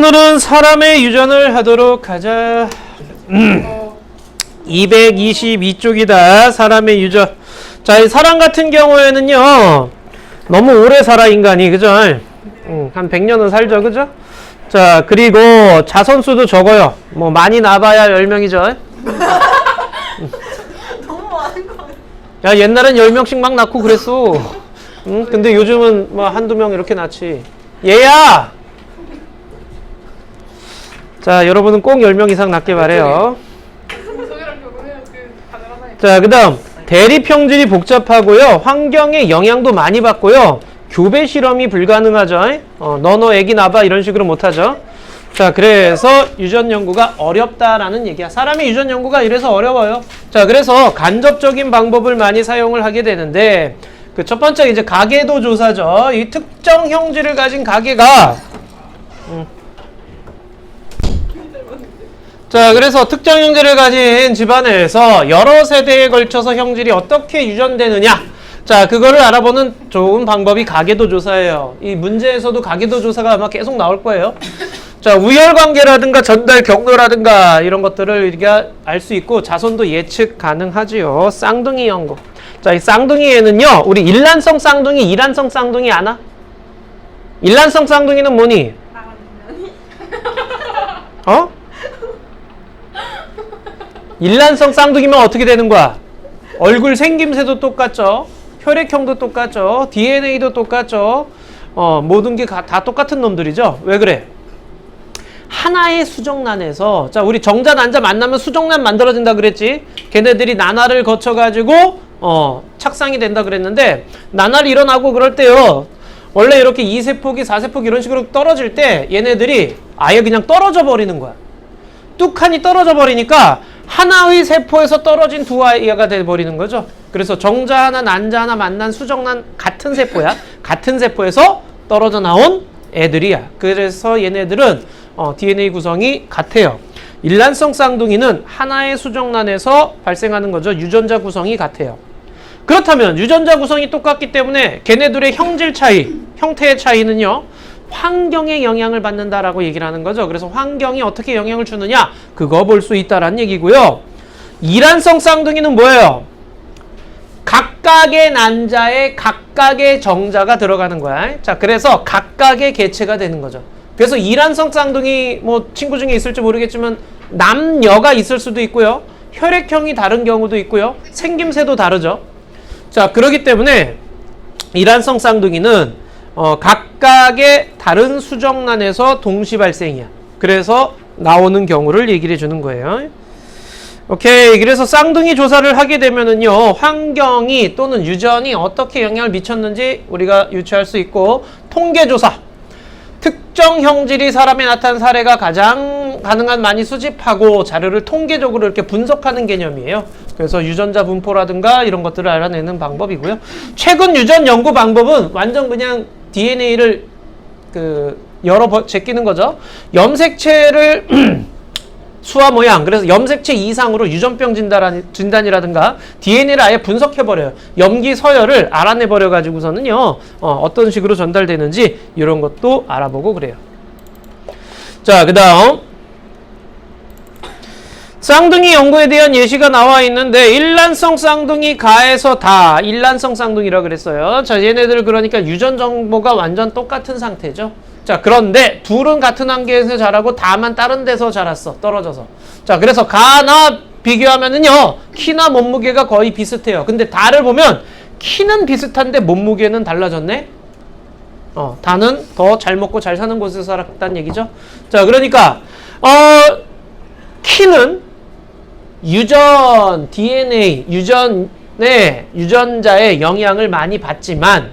오늘은 사람의 유전을 하도록 하자. 222쪽이다. 사람의 유전. 자, 이 사람 같은 경우에는요, 너무 오래 살아, 인간이. 그죠? 한 100년은 살죠. 그죠? 자, 그리고 자손수도 적어요. 뭐, 많이 나봐야 10명이죠. 너무 많은 거 같아. 야, 옛날엔 10명씩 막 낳고 그랬어. 응? 근데 요즘은 뭐, 한두 명 이렇게 낳지. 얘야! 자, 여러분은 꼭 10명 이상 낳길 바래요. 자, 그 다음 대립형질이 복잡하고요. 환경의 영향도 많이 받고요. 교배 실험이 불가능하죠. 너 애기 낳아봐 이런 식으로 못하죠. 자, 그래서 유전 연구가 어렵다라는 얘기야. 사람의 유전 연구가 이래서 어려워요. 자, 그래서 간접적인 방법을 많이 사용을 하게 되는데, 그 첫 번째 이제 가계도 조사죠. 이 특정 형질을 가진 가계가 자, 그래서 특정 형질을 가진 집안에서 여러 세대에 걸쳐서 형질이 어떻게 유전되느냐. 자, 그거를 알아보는 좋은 방법이 가계도 조사예요. 이 문제에서도 가계도 조사가 아마 계속 나올 거예요. 자, 우열관계라든가 전달 경로라든가 이런 것들을 우리가 알 수 있고 자손도 예측 가능하지요. 쌍둥이 연구. 자, 이 쌍둥이에는요, 우리 일란성 쌍둥이, 이란성 쌍둥이 아나? 일란성 쌍둥이는 뭐니? 어? 일란성 쌍둥이면 어떻게 되는 거야? 얼굴 생김새도 똑같죠. 혈액형도 똑같죠. DNA도 똑같죠. 모든 게 다 똑같은 놈들이죠. 왜 그래? 하나의 수정란에서, 자, 우리 정자 난자 만나면 수정란 만들어진다 그랬지? 걔네들이 나날을 거쳐가지고 착상이 된다 그랬는데, 나날이 일어나고 그럴 때요, 원래 이렇게 2세포기 4세포기 이런 식으로 떨어질 때 얘네들이 아예 그냥 떨어져 버리는 거야. 뚝하니 떨어져 버리니까 하나의 세포에서 떨어진 두 아이가 돼버리는 거죠. 그래서 정자 하나 난자 하나 만난 수정란 같은 세포야. 같은 세포에서 떨어져 나온 애들이야. 그래서 얘네들은 DNA 구성이 같아요. 일란성 쌍둥이는 하나의 수정란에서 발생하는 거죠. 유전자 구성이 같아요. 그렇다면 유전자 구성이 똑같기 때문에 걔네들의 형질 차이, 형태의 차이는요, 환경에 영향을 받는다라고 얘기를 하는 거죠. 그래서 환경이 어떻게 영향을 주느냐, 그거 볼 수 있다라는 얘기고요. 이란성 쌍둥이는 뭐예요? 각각의 난자에 각각의 정자가 들어가는 거야. 자, 그래서 각각의 개체가 되는 거죠. 그래서 이란성 쌍둥이 뭐 친구 중에 있을지 모르겠지만 남녀가 있을 수도 있고요. 혈액형이 다른 경우도 있고요. 생김새도 다르죠. 자, 그렇기 때문에 이란성 쌍둥이는 각각의 다른 수정란에서 동시 발생이야. 그래서 나오는 경우를 얘기를 해주는 거예요. 오케이. 그래서 쌍둥이 조사를 하게 되면은요, 환경이 또는 유전이 어떻게 영향을 미쳤는지 우리가 유추할 수 있고, 통계조사. 특정 형질이 사람에 나타난 사례가 가장 가능한 많이 수집하고 자료를 통계적으로 이렇게 분석하는 개념이에요. 그래서 유전자 분포라든가 이런 것들을 알아내는 방법이고요. 최근 유전 연구 방법은 완전 그냥 DNA를 여러 제끼는 거죠. 염색체를 수화 모양, 그래서 염색체 이상으로 유전병 진단이라든가 DNA를 아예 분석해버려요. 염기 서열을 알아내버려가지고서는요, 어떤 식으로 전달되는지 이런 것도 알아보고 그래요. 자, 그 다음 쌍둥이 연구에 대한 예시가 나와 있는데, 일란성 쌍둥이 가에서 다 일란성 쌍둥이라고 그랬어요. 자, 얘네들 그러니까 유전 정보가 완전 똑같은 상태죠. 자, 그런데 둘은 같은 환경에서 자라고 다만 다른 데서 자랐어. 떨어져서. 자, 그래서 가나 비교하면은요, 키나 몸무게가 거의 비슷해요. 근데 다를 보면 키는 비슷한데 몸무게는 달라졌네. 다는 더 잘 먹고 잘 사는 곳에서 살았다는 얘기죠. 자, 그러니까 키는 유전, DNA, 유전자의 영향을 많이 받지만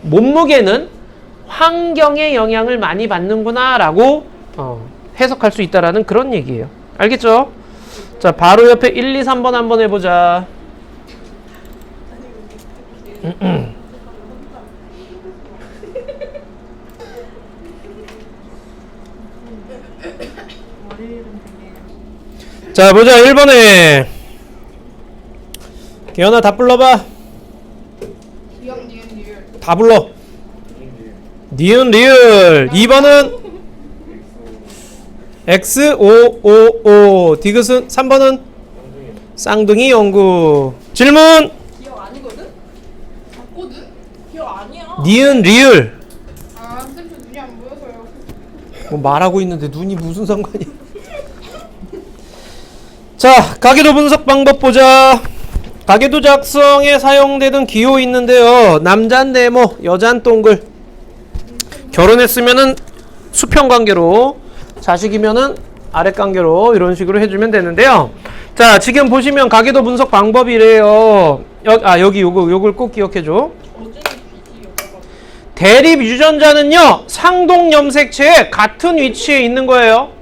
몸무게는 환경의 영향을 많이 받는구나 라고 해석할 수 있다라는 그런 얘기예요. 알겠죠? 자, 바로 옆에 1, 2, 3번 한번 해보자. 자, 보자. 1번에 기현아 다 불러봐. 다 불러. 니은 리을. 2번은 X, O, O, O. 디귿은 3번은 쌍둥이 영구. 질문. 기억 아니거든? 맞거든? 기억 아니야. 니은 리을. 아, 쌤도 눈이 안 보여서요. 뭐 말하고 있는데 눈이 무슨 상관이야. 자, 가계도 분석 방법 보자. 가계도 작성에 사용되던 기호 있는데요. 남잔 네모, 여잔 동글. 결혼했으면은 수평 관계로, 자식이면은 아랫 관계로 이런 식으로 해주면 되는데요. 자, 지금 보시면 가계도 분석 방법이래요. 여기 요걸 꼭 기억해줘. 대립 유전자는요, 상동 염색체에 같은 위치에 있는 거예요.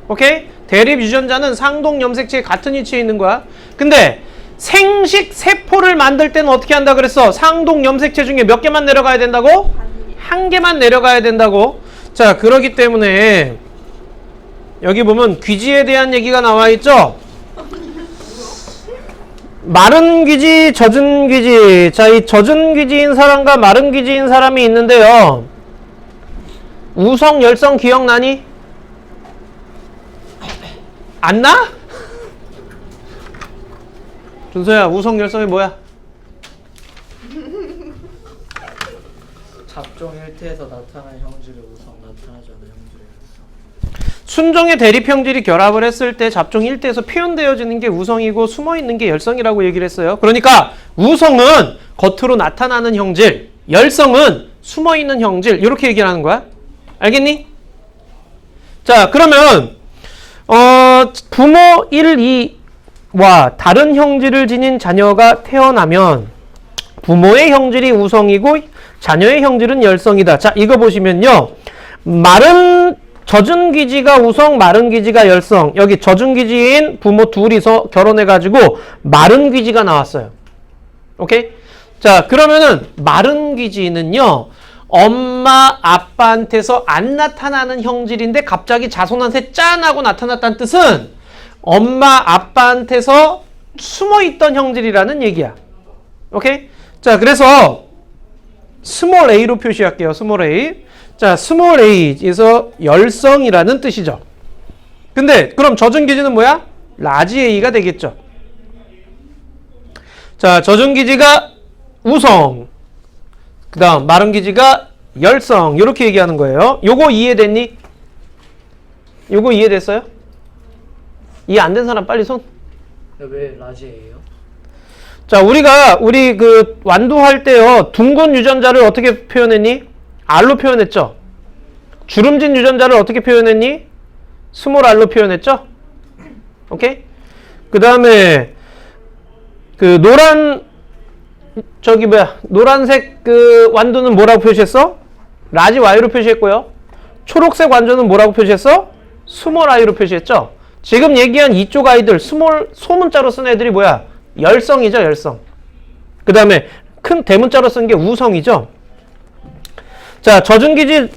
오케이? 대립 유전자는 상동 염색체에 같은 위치에 있는 거야. 근데 생식 세포를 만들 때는 어떻게 한다 그랬어? 상동 염색체 중에 몇 개만 내려가야 된다고? 한 개만 내려가야 된다고. 자, 그러기 때문에 여기 보면 귀지에 대한 얘기가 나와 있죠? 마른 귀지, 젖은 귀지. 자, 이 젖은 귀지인 사람과 마른 귀지인 사람이 있는데요. 우성, 열성 기억나니? 안 나? 준서야, 우성, 열성이 뭐야? 잡종 1태에서 나타난 형질의 우성, 나타나지 않은 형질의 열성. 순종의 대립 형질이 결합을 했을 때 잡종 1대에서 표현되어지는 게 우성이고 숨어있는 게 열성이라고 얘기를 했어요. 그러니까 우성은 겉으로 나타나는 형질, 열성은 숨어있는 형질, 이렇게 얘기를 하는 거야. 알겠니? 자, 그러면 부모 1, 2와 다른 형질을 지닌 자녀가 태어나면 부모의 형질이 우성이고 자녀의 형질은 열성이다. 자, 이거 보시면요. 젖은 귀지가 우성, 마른 귀지가 열성. 여기 젖은 귀지인 부모 둘이서 결혼해가지고 마른 귀지가 나왔어요. 오케이? 자, 그러면은 마른 귀지는요. 엄마, 아빠한테서 안 나타나는 형질인데 갑자기 자손한테 짠 하고 나타났다는 뜻은 엄마, 아빠한테서 숨어있던 형질이라는 얘기야. 오케이? 자, 그래서 스몰 a로 표시할게요. 스몰 a. 자, 스몰 a에서 열성이라는 뜻이죠. 근데 그럼 젖은 기지는 뭐야? 라지 a가 되겠죠. 자, 젖은 기지가 우성, 그 다음 마른 기지가 열성, 이렇게 얘기하는 거예요. 요거 이해됐니? 요거 이해됐어요? 이해 안 된 사람 빨리 손. 왜 라지예요? 자, 우리 그 완두할 때요, 둥근 유전자를 어떻게 표현했니? R로 표현했죠. 주름진 유전자를 어떻게 표현했니? 스몰 R로 표현했죠. 오케이? 그 다음에 그 노란색 그 완두는 뭐라고 표시했어? 라지 Y로 표시했고요. 초록색 완두는 뭐라고 표시했어? 스몰 I로 표시했죠. 지금 얘기한 이쪽 아이들 소문자로 쓴 애들이 뭐야? 열성이죠, 열성. 그 다음에 큰 대문자로 쓴 게 우성이죠. 자, 젖은 기지,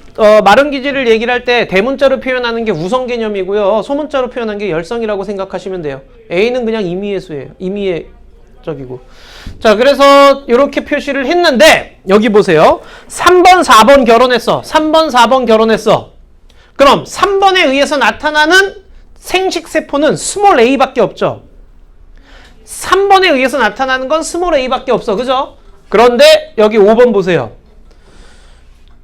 마른 기지를 얘기를 할 때 대문자로 표현하는 게 우성 개념이고요. 소문자로 표현한 게 열성이라고 생각하시면 돼요. A는 그냥 임의의 수예요. 임의의 적이고. 자, 그래서 이렇게 표시를 했는데 여기 보세요. 3번, 4번 결혼했어. 3번, 4번 결혼했어. 그럼 3번에 의해서 나타나는 생식세포는 스몰 a밖에 없죠. 3번에 의해서 나타나는 건 스몰 a밖에 없어. 그죠? 그런데 여기 5번 보세요.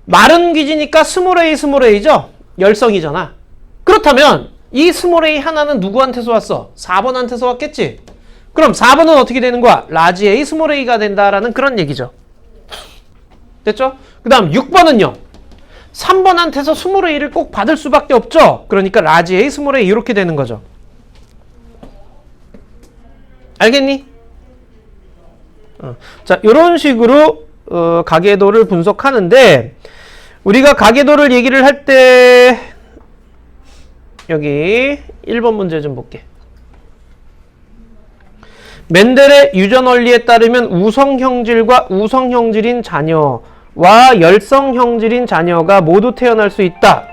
마른 기지니까 스몰 a죠? 열성이잖아. 그렇다면 이 스몰 a 하나는 누구한테서 왔어? 4번한테서 왔겠지? 그럼 4번은 어떻게 되는 거야? 라지 a 스몰 a가 된다라는 그런 얘기죠. 됐죠? 그 다음 6번은요. 3번한테서 스몰 a를 꼭 받을 수밖에 없죠. 그러니까 라지 a 스몰 a 이렇게 되는 거죠. 알겠니? 자, 이런 식으로 가계도를 분석하는데 우리가 가계도를 얘기를 할 때 여기 1번 문제 좀 볼게. 멘델의 유전 원리에 따르면 우성 형질과 우성 형질인 자녀와 열성 형질인 자녀가 모두 태어날 수 있다.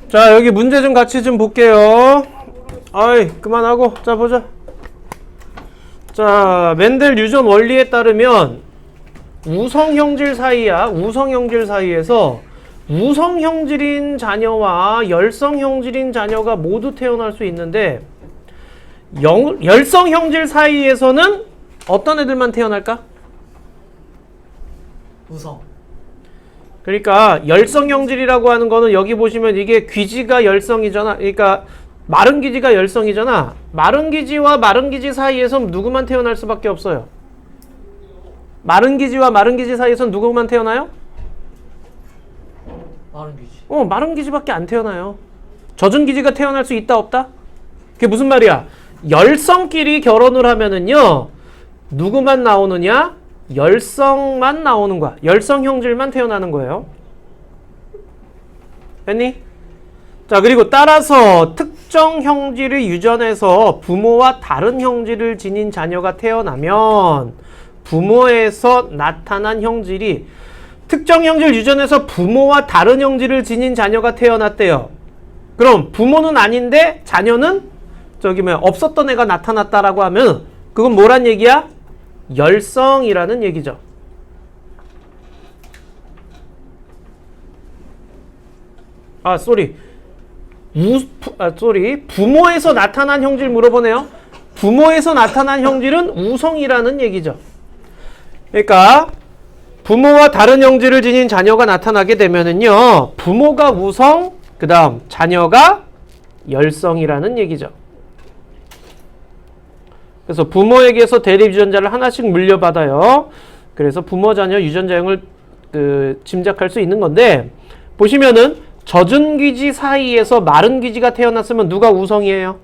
자, 여기 문제 좀 같이 좀 볼게요. 아이, 그만하고. 자, 보자. 자, 멘델 유전 원리에 따르면 우성 형질 사이야. 우성 형질 사이에서 우성 형질인 자녀와 열성 형질인 자녀가 모두 태어날 수 있는데 열성 형질 사이에서는 어떤 애들만 태어날까? 우성. 그러니까 열성 형질이라고 하는 거는 여기 보시면 이게 귀지가 열성이잖아. 그러니까 마른 기지가 열성이잖아. 마른 기지와 마른 기지 사이에서 누구만 태어날 수밖에 없어요. 마른 기지와 마른 기지 사이에서 누구만 태어나요? 마른 귀지. 마른 기지밖에 안 태어나요. 젖은 기지가 태어날 수 있다 없다? 그게 무슨 말이야? 열성끼리 결혼을 하면은요, 누구만 나오느냐? 열성만 나오는 거야. 열성 형질만 태어나는 거예요. 됐니? 자, 그리고 따라서 특정 형질을 유전해서 부모와 다른 형질을 지닌 자녀가 태어나면 부모에서 나타난 형질이 특정 형질 유전에서 부모와 다른 형질을 지닌 자녀가 태어났대요. 그럼 부모는 아닌데 자녀는 없었던 애가 나타났다라고 하면 그건 뭐란 얘기야? 열성이라는 얘기죠. 부모에서 나타난 형질 물어보네요. 부모에서 나타난 형질은 우성이라는 얘기죠. 그러니까 부모와 다른 형질을 지닌 자녀가 나타나게 되면은요, 부모가 우성, 그 다음 자녀가 열성이라는 얘기죠. 그래서 부모에게서 대립 유전자를 하나씩 물려받아요. 그래서 부모, 자녀, 유전자형을 짐작할 수 있는 건데, 보시면은 젖은 기지 사이에서 마른 기지가 태어났으면 누가 우성이에요?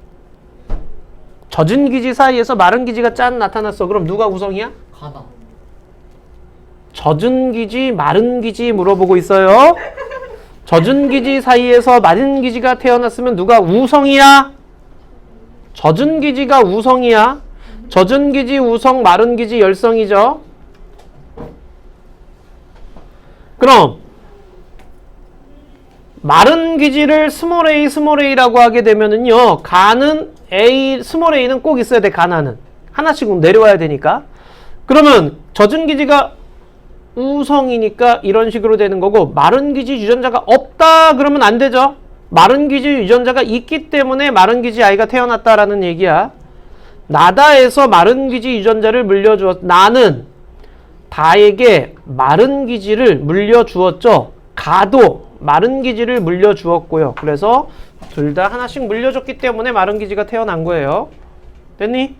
젖은 기지 사이에서 마른 기지가 짠 나타났어. 그럼 누가 우성이야? 가나. 젖은 기지, 마른 기지 물어보고 있어요. 젖은 기지 사이에서 마른 기지가 태어났으면 누가 우성이야? 젖은 기지가 우성이야. 젖은 기지, 우성, 마른 기지, 열성이죠. 그럼 마른 기지를 스몰 a라고 하게 되면은요, 가는 a, 스몰 a는 꼭 있어야 돼. 가나는 하나씩 내려와야 되니까. 그러면 젖은 기지가 우성이니까 이런 식으로 되는 거고, 마른 기지 유전자가 없다 그러면 안 되죠. 마른 기지 유전자가 있기 때문에 마른 기지 아이가 태어났다라는 얘기야. 나다에서 마른 기지 유전자를 물려주었. 나는 다에게 마른 기지를 물려주었죠. 가도 마른 기지를 물려주었고요. 그래서 둘 다 하나씩 물려줬기 때문에 마른 기지가 태어난 거예요. 됐니?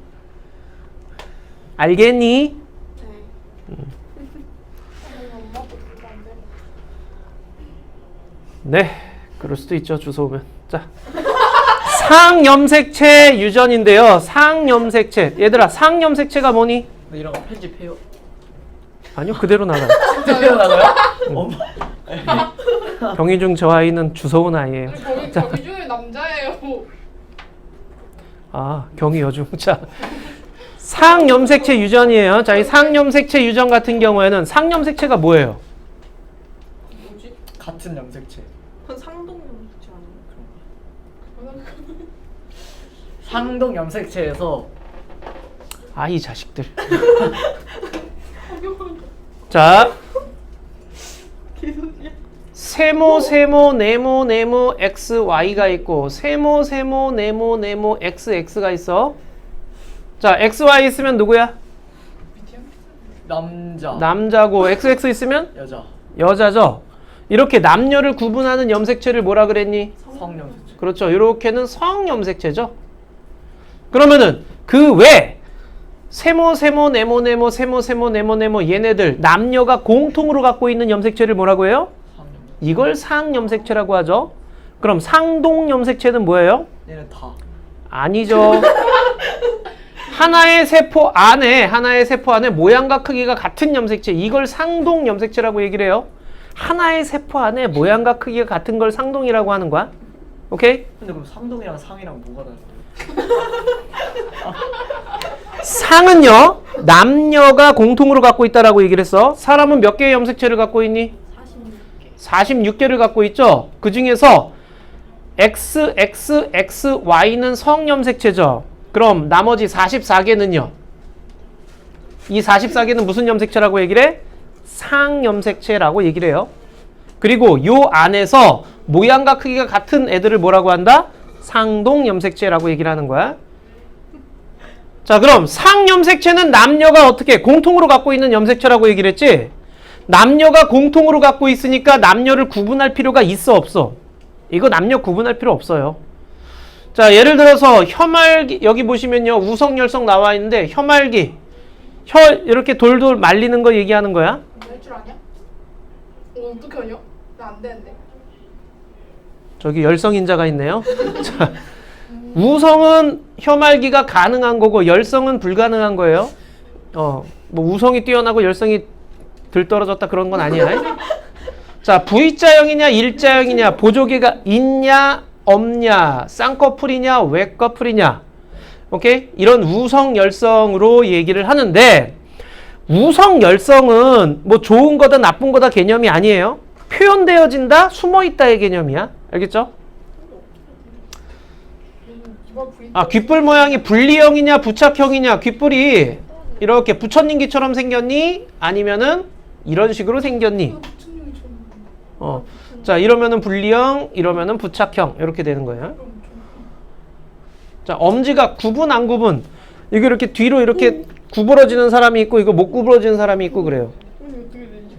알겠니? 네, 그럴 수도 있죠. 주워 오면. 자, 상염색체 유전인데요. 상염색체. 얘들아, 상염색체가 뭐니? 이런 거 편집해요. 아니요, 그대로 나가요. 편집해요 나가요? 엄마. 경희 중 저 아이는 주워온 아이예요. 거기 중에 남자예요. 경희 여중. 자, 상염색체 유전이에요. 자, 이 상염색체 유전 같은 경우에는 상염색체가 뭐예요? 뭐지? 같은 염색체. 그건 상동 염색체 아니에요? 상동 염색체에서 이 자식들. 자, 세모, 네모, X, Y가 있고, 세모, 네모, X, X가 있어. 자, X, Y 있으면 누구야? 남자. 남자고, XX 있으면 여자. 여자죠. 이렇게 남녀를 구분하는 염색체를 뭐라 그랬니? 성염색체. 그렇죠. 이렇게는 성염색체죠. 그러면은 그 외 세모, 네모, 네모 얘네들 남녀가 공통으로 갖고 있는 염색체를 뭐라고 해요? 상염색체. 이걸 상염색체라고 하죠. 그럼 상동염색체는 뭐예요? 얘는 다. 아니죠. 하나의 세포 안에 모양과 크기가 같은 염색체, 이걸 상동염색체라고 얘기를 해요. 하나의 세포 안에 모양과 크기가 같은 걸 상동이라고 하는 거야. 오케이? 근데 그럼 상동이랑 상이랑 뭐가 다른 거예요? 상은요, 남녀가 공통으로 갖고 있다라고 얘기를 했어. 사람은 몇 개의 염색체를 갖고 있니? 46개를 갖고 있죠. 그 중에서 X, Y는 성염색체죠. 그럼 나머지 44개는요? 이 44개는 무슨 염색체라고 얘기를 해? 상염색체라고 얘기를 해요. 그리고 요 안에서 모양과 크기가 같은 애들을 뭐라고 한다? 상동염색체라고 얘기를 하는 거야. 자, 그럼 상염색체는 남녀가 어떻게 공통으로 갖고 있는 염색체라고 얘기를 했지? 남녀가 공통으로 갖고 있으니까 남녀를 구분할 필요가 있어 없어? 이거 남녀 구분할 필요 없어요. 자, 예를 들어서 혀말기, 여기 보시면요 우성열성 나와 있는데 혀말기, 혀 이렇게 돌돌 말리는 거 얘기하는 거야. 할 줄 아냐? 어떻게 하냐? 나 안 되는데. 저기 열성인자가 있네요. 자, 우성은 혀말기가 가능한 거고 열성은 불가능한 거예요. 뭐 우성이 뛰어나고 열성이 들떨어졌다 그런 건 아니야. 자, V자형이냐 일자형이냐, 보조개가 있냐 없냐, 쌍꺼풀이냐 외꺼풀이냐, 오케이? 이런 우성 열성으로 얘기를 하는데, 우성 열성은 뭐 좋은 거다 나쁜 거다 개념이 아니에요. 표현되어진다, 숨어있다의 개념이야. 알겠죠? 귓불 모양이 분리형이냐 부착형이냐, 귓불이 이렇게 부처님귀처럼 생겼니 아니면은 이런 식으로 생겼니. 자, 이러면은 분리형, 이러면은 부착형, 이렇게 되는 거예요. 자, 엄지가 구분 안 구분, 이거 이렇게 뒤로 이렇게 구부러지는 사람이 있고 이거 못 구부러지는 사람이 있고 그래요. 어떻게 되지?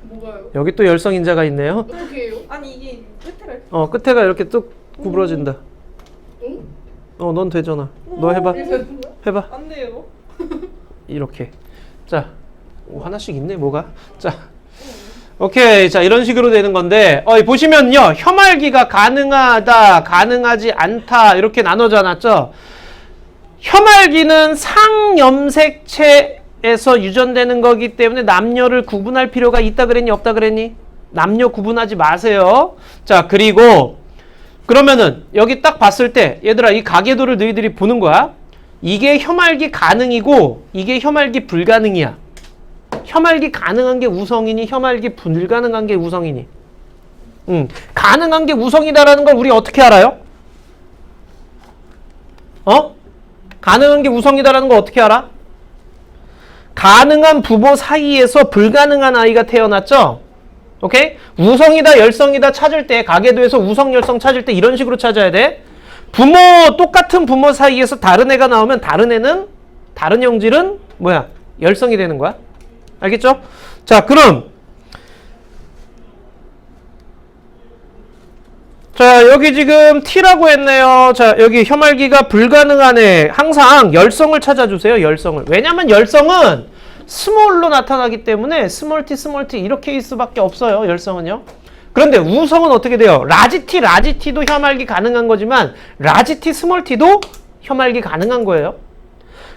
뭐가요? 여기 또 열성인자가 있네요. 어떻게 해요? 아니 이게 끝에가 끝에가 이렇게 뚝 구부러진다. 응? 넌 되잖아. 너 해봐. 해봐. 안 돼요. 이렇게. 자, 하나씩 있네 뭐가. 자, 오케이. 자, 이런 식으로 되는 건데, 보시면요 혀말기가 가능하다 가능하지 않다 이렇게 나눠져 놨죠. 혀말기는 상염색체에서 유전되는 거기 때문에 남녀를 구분할 필요가 있다 그랬니 없다 그랬니? 남녀 구분하지 마세요. 자, 그리고 그러면은 여기 딱 봤을 때 얘들아 이 가계도를 너희들이 보는 거야. 이게 혀말기 가능이고 이게 혀말기 불가능이야. 혀말기 가능한 게 우성이니 혀말기 불가능한 게 우성이니? 가능한 게 우성이다라는 걸 우리 어떻게 알아요? 가능한 게 우성이다라는 걸 어떻게 알아? 가능한 부모 사이에서 불가능한 아이가 태어났죠? 오케이? 우성이다 열성이다 찾을 때, 가계도에서 우성 열성 찾을 때 이런 식으로 찾아야 돼. 똑같은 부모 사이에서 다른 애가 나오면 다른 애는, 다른 형질은 뭐야? 열성이 되는 거야. 알겠죠? 자, 그럼 자, 여기 지금 T라고 했네요. 자, 여기 혀말기가 불가능한 애 항상 열성을 찾아주세요. 열성을. 왜냐면 열성은 스몰로 나타나기 때문에 스몰 t 이렇게일 수밖에 없어요. 열성은요. 그런데 우성은 어떻게 돼요? 라지 t도 혀말기 가능한 거지만 라지 t, 스몰 t도 혀말기 가능한 거예요.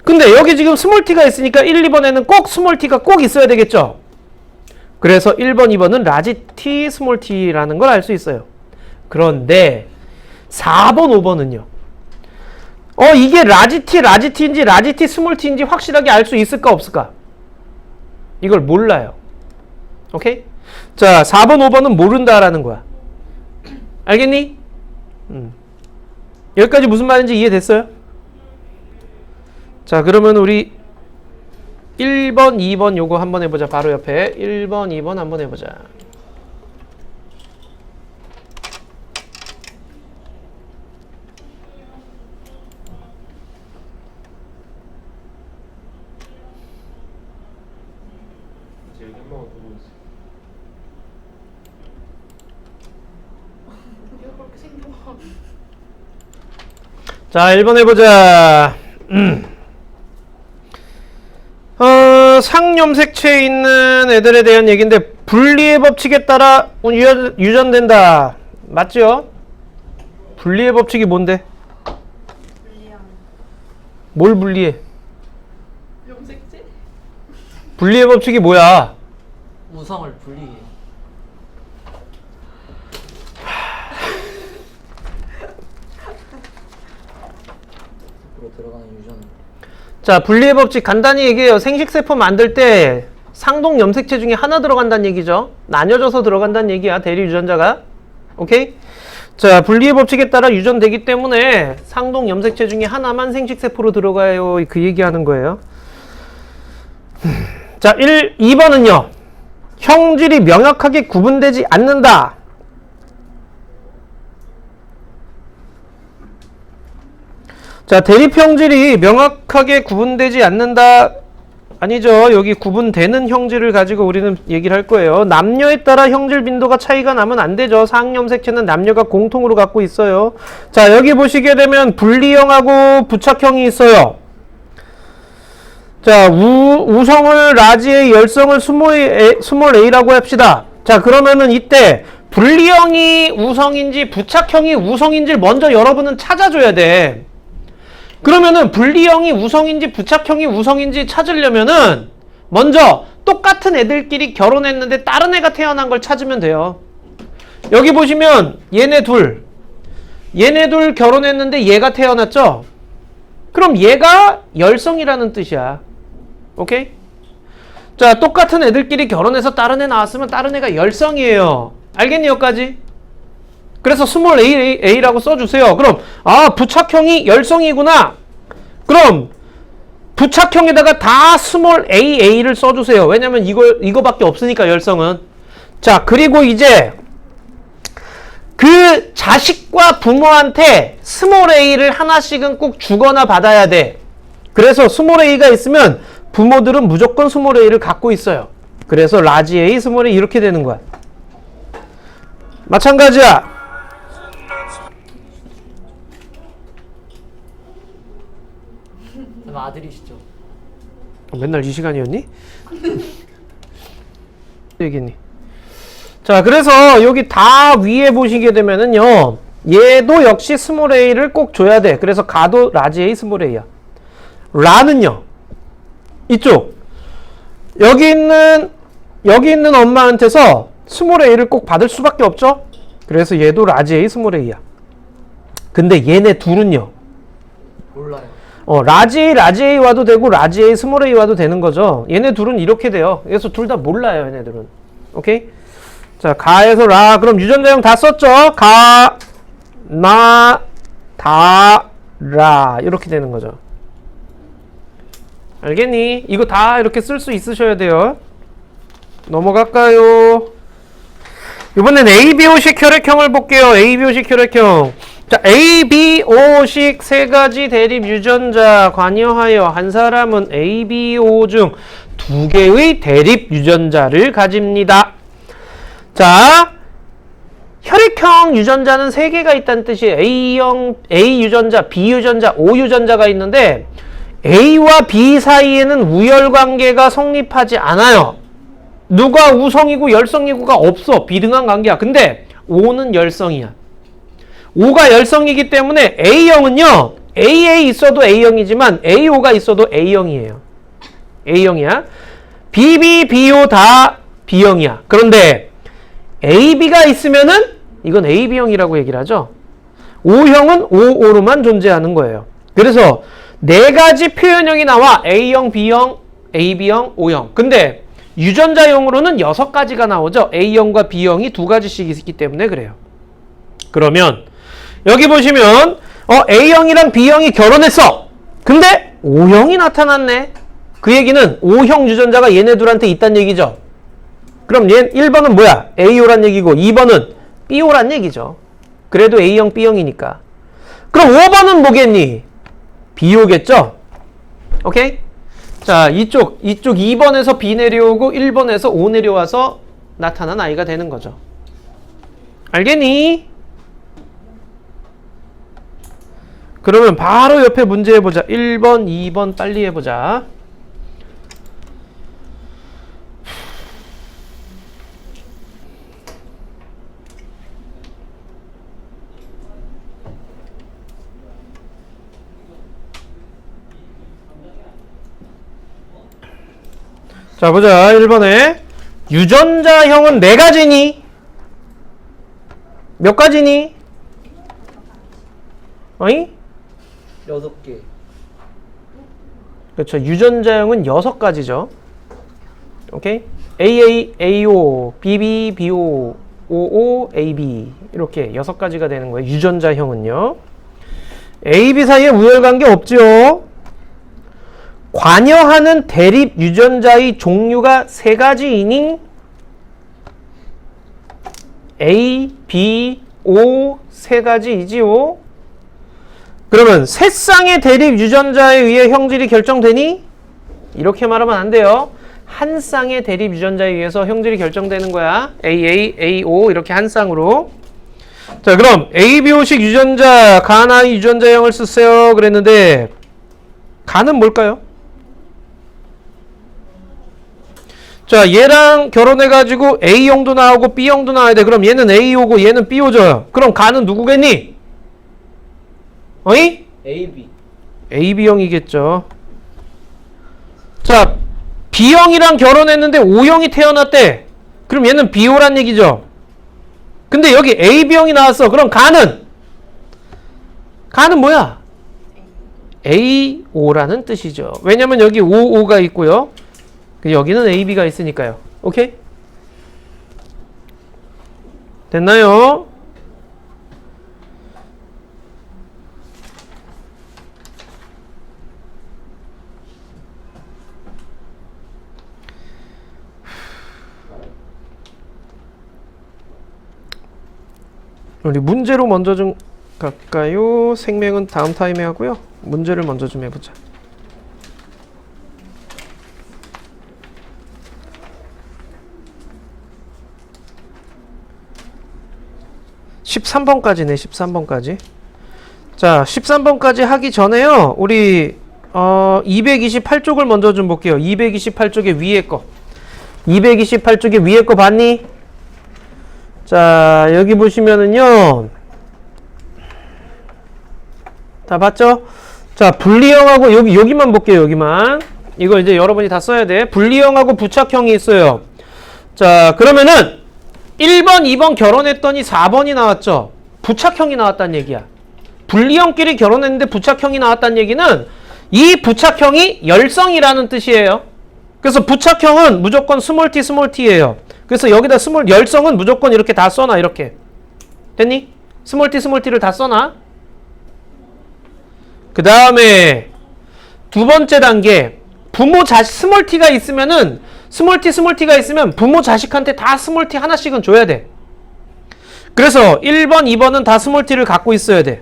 근데 여기 지금 스몰 t가 있으니까 1, 2번에는 꼭 스몰 t가 꼭 있어야 되겠죠. 그래서 1번, 2번은 라지 t, 스몰 t라는 걸 알 수 있어요. 그런데 4번, 5번은요. 이게 라지 t인지 라지 t, 스몰 t인지 확실하게 알 수 있을까 없을까? 이걸 몰라요. 오케이? 자, 4번, 5번은 모른다라는 거야. 알겠니? 여기까지 무슨 말인지 이해됐어요? 자, 그러면 우리 1번, 2번 요거 한번 해보자. 바로 옆에 1번, 2번 한번 해보자. 자, 1번 해보자. 상염색체에 있는 애들에 대한 얘기인데 분리의 법칙에 따라 유전된다. 맞죠? 분리의 법칙이 뭔데? 뭘 분리해? 염색체? 분리의 법칙이 뭐야? 우성을 분리해. 앞으로 들어가는 유전. 자, 분리의 법칙 간단히 얘기해요. 생식세포 만들 때 상동 염색체 중에 하나 들어간다는 얘기죠. 나뉘어져서 들어간다는 얘기야. 대리 유전자가. 오케이? 자, 분리의 법칙에 따라 유전되기 때문에 상동 염색체 중에 하나만 생식세포로 들어가요. 그 얘기하는 거예요. 자, 2번은요. 형질이 명확하게 구분되지 않는다. 자, 대립 형질이 명확하게 구분되지 않는다. 아니죠. 여기 구분되는 형질을 가지고 우리는 얘기를 할 거예요. 남녀에 따라 형질 빈도가 차이가 나면 안 되죠. 상염 색채는 남녀가 공통으로 갖고 있어요. 자, 여기 보시게 되면 분리형하고 부착형이 있어요. 자, 우성을 라지 A, 열성을 스몰 A라고 합시다. 자, 그러면은 이때 분리형이 우성인지 부착형이 우성인지를 먼저 여러분은 찾아줘야 돼. 그러면은 분리형이 우성인지 부착형이 우성인지 찾으려면은 먼저 똑같은 애들끼리 결혼했는데 다른 애가 태어난 걸 찾으면 돼요. 여기 보시면 얘네 둘 결혼했는데 얘가 태어났죠? 그럼 얘가 열성이라는 뜻이야. 오케이? 자, 똑같은 애들끼리 결혼해서 다른 애 나왔으면 다른 애가 열성이에요. 알겠니 여기까지? 그래서 스몰 A라고 써주세요. 그럼 부착형이 열성이구나. 그럼 부착형에다가 다 스몰 A를 써주세요. 왜냐면 이거밖에 없으니까 열성은. 자, 그리고 이제 그 자식과 부모한테 스몰 A를 하나씩은 꼭 주거나 받아야 돼. 그래서 스몰 A가 있으면 부모들은 무조건 스몰 A를 갖고 있어요. 그래서 라지 A, 스몰 A 이렇게 되는 거야. 마찬가지야. 아들이시죠? 맨날 이 시간이었니? 얘기했니? 자, 그래서 여기 다 위에 보시게 되면은요, 얘도 역시 스몰 A를 꼭 줘야 돼. 그래서 가도 라지 A, 스몰 A야. 라는요, 이쪽 여기 있는 엄마한테서 스몰 A를 꼭 받을 수밖에 없죠. 그래서 얘도 라지 A, 스몰 A야. 근데 얘네 둘은요, 몰라요. 라지 A 와도 되고 라지 A, 스몰 A 와도 되는 거죠. 얘네 둘은 이렇게 돼요. 그래서 둘 다 몰라요, 얘네들은. 오케이? 자, 가에서 라. 그럼 유전자형 다 썼죠? 가, 나, 다, 라. 이렇게 되는 거죠. 알겠니? 이거 다 이렇게 쓸 수 있으셔야 돼요. 넘어갈까요? 이번엔 ABO식 혈액형을 볼게요. ABO식 혈액형. 자, ABO식 세 가지 대립 유전자 관여하여 한 사람은 ABO 중 두 개의 대립 유전자를 가집니다. 자, 혈액형 유전자는 세 개가 있다는 뜻이에요. A형, A 유전자, B 유전자, O 유전자가 있는데 A와 B 사이에는 우열관계가 성립하지 않아요. 누가 우성이고 열성이고가 없어. 비등한 관계야. 근데 O는 열성이야. O가 열성이기 때문에 A형은요, AA 있어도 A형이지만 AO가 있어도 A형이에요. A형이야. BB, BO 다 B형이야. 그런데 AB가 있으면은 이건 AB형이라고 얘기를 하죠. O형은 OO로만 존재하는 거예요. 그래서 네 가지 표현형이 나와. A형, B형, AB형, O형. 근데 유전자형으로는 6가지가 나오죠. A형과 B형이 2가지씩 있기 때문에 그래요. 그러면 여기 보시면 A형이랑 B형이 결혼했어. 근데 O형이 나타났네. 그 얘기는 O형 유전자가 얘네 둘한테 있다는 얘기죠. 그럼 1번은 뭐야? AO란 얘기고 2번은 BO란 얘기죠. 그래도 A형, B형이니까. 그럼 5번은 뭐겠니? BO겠죠? 오케이? 자, 이쪽 2번에서 B 내려오고 1번에서 O 내려와서 나타난 아이가 되는 거죠. 알겠니? 그러면 바로 옆에 문제 해보자. 1번, 2번 빨리 해보자. 자, 보자. 1번에 유전자형은 4가지니? 몇 가지니? 어이? 6개. 그렇죠. 유전자형은 6가지죠. 오케이? AA, AO, BB, BO, OO, AB 이렇게 6가지가 되는 거예요. 유전자형은요. AB 사이에 우열관계 없죠. 관여하는 대립 유전자의 종류가 3가지이니 A, B, O 세 가지이지요. 그러면 세 쌍의 대립 유전자에 의해 형질이 결정되니? 이렇게 말하면 안 돼요. 한 쌍의 대립 유전자에 의해서 형질이 결정되는 거야. AA, AO 이렇게 한 쌍으로. 자, 그럼 ABO식 유전자, 가나의 유전자형을 쓰세요 그랬는데 가는 뭘까요? 자, 얘랑 결혼해가지고 A형도 나오고 B형도 나와야 돼. 그럼 얘는 A오고 얘는 B오죠. 그럼 가는 누구겠니? 어이? AB. AB형이겠죠. 자, B형이랑 결혼했는데 O형이 태어났대. 그럼 얘는 B오란 얘기죠. 근데 여기 AB형이 나왔어. 그럼 가는 뭐야? AO라는 뜻이죠. 왜냐면 여기 OO가 있고요. 여기는 AB가 있으니까요. 오케이? 됐나요? 우리 문제로 먼저 좀 갈까요? 생명은 다음 타임에 하고요. 문제를 먼저 좀 해보자. 13번까지네. 13번까지. 자, 13번까지 하기 전에요. 우리 228쪽을 먼저 좀 볼게요. 228쪽의 위에 거. 228쪽의 위에 거 봤니? 자, 여기 보시면은요. 다 봤죠? 자, 분리형하고 여기만 볼게요. 여기만. 이거 이제 여러분이 다 써야 돼. 분리형하고 부착형이 있어요. 자, 그러면은 1번, 2번 결혼했더니 4번이 나왔죠. 부착형이 나왔다는 얘기야. 분리형끼리 결혼했는데 부착형이 나왔다는 얘기는 이 부착형이 열성이라는 뜻이에요. 그래서 부착형은 무조건 스몰 t예요. 그래서 여기다 열성은 무조건 이렇게 다 써놔. 이렇게. 됐니? 스몰 t를 다 써놔. 그 다음에 두 번째 단계. 스몰 t가 있으면은 스몰 t가 있으면 부모 자식한테 다 스몰 t 하나씩은 줘야 돼. 그래서 1번, 2번은 다 스몰 t를 갖고 있어야 돼.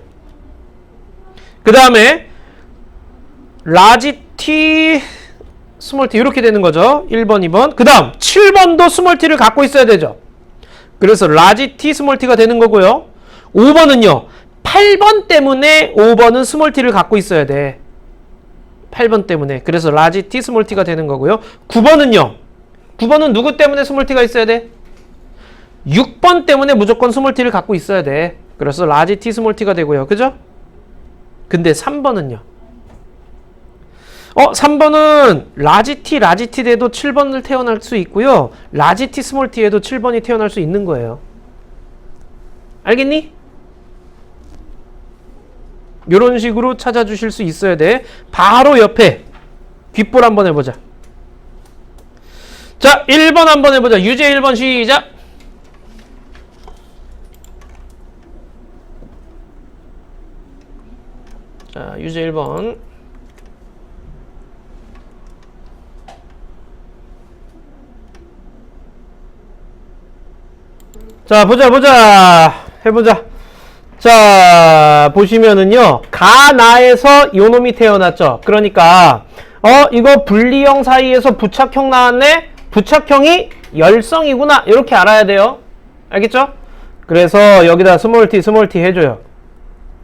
그 다음에 라지 t 스몰 t 이렇게 되는 거죠. 1번, 2번. 그 다음 7번도 스몰 t를 갖고 있어야 되죠. 그래서 라지 t 스몰 t가 되는 거고요. 5번은요. 8번 때문에 5번은 스몰 t를 갖고 있어야 돼. 8번 때문에. 그래서 라지 t 스몰 t가 되는 거고요. 9번은요. 9번은 누구 때문에 스몰 t가 있어야 돼? 6번 때문에 무조건 스몰 t를 갖고 있어야 돼. 그래서 라지 t 스몰 t가 되고요. 그죠? 근데 3번은요. 3번은 라지 t 돼도 7번을 태어날 수 있고요. 라지 t 스몰 t에도 7번이 태어날 수 있는 거예요. 알겠니? 이런 식으로 찾아주실 수 있어야 돼. 바로 옆에 귓볼 한번 해보자. 자, 1번 한번 해보자. 유제 1번 시작. 자, 유제 1번. 자, 보자. 해보자. 자, 보시면은요. 가나에서 요놈이 태어났죠. 그러니까 이거 분리형 사이에서 부착형 나왔네. 부착형이 열성이구나. 이렇게 알아야 돼요. 알겠죠? 그래서 여기다 스몰 t 해줘요.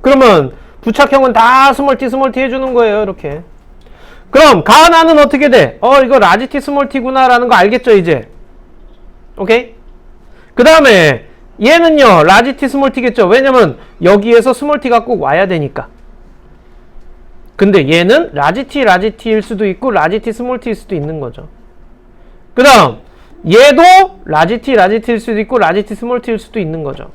그러면 부착형은 다 스몰 t 해주는 거예요. 이렇게. 그럼 가나는 어떻게 돼? 이거 라지 t 스몰 t구나 라는 거 알겠죠 이제? 오케이? 그 다음에 얘는요. 라지 t 스몰 t겠죠. 왜냐면 여기에서 스몰 t가 꼭 와야 되니까. 근데 얘는 라지 t일 수도 있고 라지 t 스몰 t일 수도 있는 거죠. 그 다음 얘도 라지 t일 수도 있고 라지 t 스몰 t일 수도 있는 거죠.